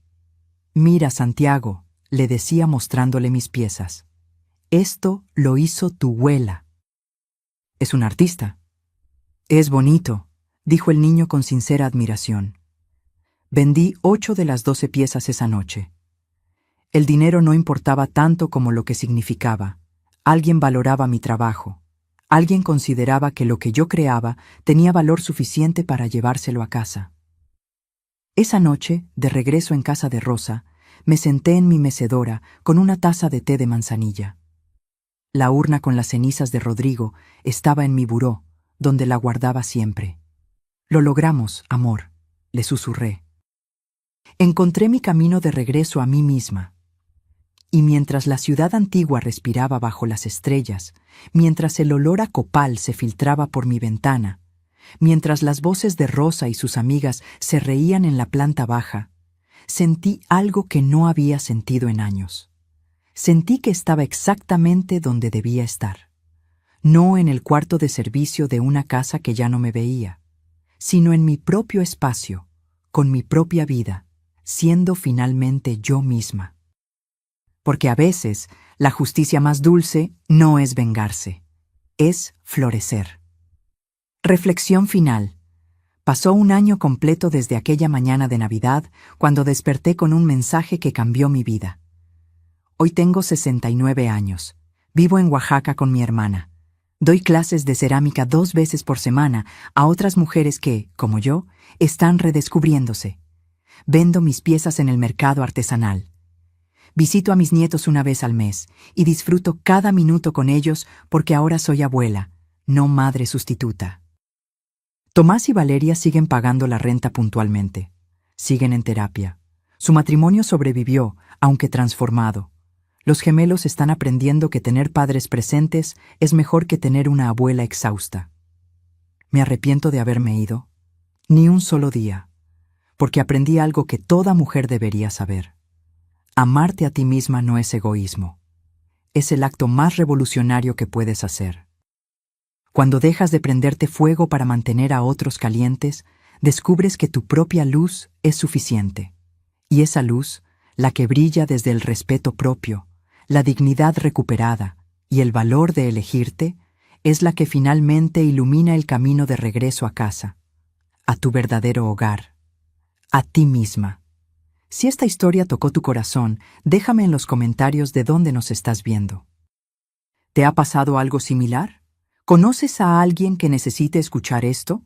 Mira, Santiago, le decía mostrándole mis piezas. Esto lo hizo tu abuela. Es un artista. Es bonito, dijo el niño con sincera admiración. Vendí 8 de las 12 piezas esa noche. El dinero no importaba tanto como lo que significaba. Alguien valoraba mi trabajo. Alguien consideraba que lo que yo creaba tenía valor suficiente para llevárselo a casa. Esa noche, de regreso en casa de Rosa, me senté en mi mecedora con una taza de té de manzanilla. La urna con las cenizas de Rodrigo estaba en mi buró, donde la guardaba siempre. Lo logramos, amor, le susurré. Encontré mi camino de regreso a mí misma. Y mientras la ciudad antigua respiraba bajo las estrellas, mientras el olor a copal se filtraba por mi ventana, mientras las voces de Rosa y sus amigas se reían en la planta baja, sentí algo que no había sentido en años. Sentí que estaba exactamente donde debía estar. No en el cuarto de servicio de una casa que ya no me veía, sino en mi propio espacio, con mi propia vida, siendo finalmente yo misma. Porque a veces la justicia más dulce no es vengarse, es florecer. Reflexión final. Pasó un año completo desde aquella mañana de Navidad cuando desperté con un mensaje que cambió mi vida. Hoy tengo 69 años. Vivo en Oaxaca con mi hermana. Doy clases de cerámica 2 veces por semana a otras mujeres que, como yo, están redescubriéndose. Vendo mis piezas en el mercado artesanal. Visito a mis nietos una vez al mes y disfruto cada minuto con ellos porque ahora soy abuela, no madre sustituta. Tomás y Valeria siguen pagando la renta puntualmente. Siguen en terapia. Su matrimonio sobrevivió, aunque transformado. Los gemelos están aprendiendo que tener padres presentes es mejor que tener una abuela exhausta. ¿Me arrepiento de haberme ido? Ni un solo día, porque aprendí algo que toda mujer debería saber. Amarte a ti misma no es egoísmo. Es el acto más revolucionario que puedes hacer. Cuando dejas de prenderte fuego para mantener a otros calientes, descubres que tu propia luz es suficiente. Y esa luz, la que brilla desde el respeto propio, la dignidad recuperada y el valor de elegirte, es la que finalmente ilumina el camino de regreso a casa, a tu verdadero hogar, a ti misma. Si esta historia tocó tu corazón, déjame en los comentarios de dónde nos estás viendo. ¿Te ha pasado algo similar? ¿Conoces a alguien que necesite escuchar esto?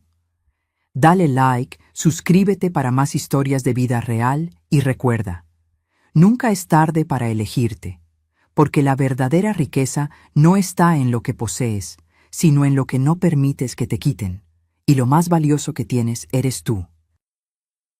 Dale like, suscríbete para más historias de vida real y recuerda, nunca es tarde para elegirte, porque la verdadera riqueza no está en lo que posees, sino en lo que no permites que te quiten, y lo más valioso que tienes eres tú.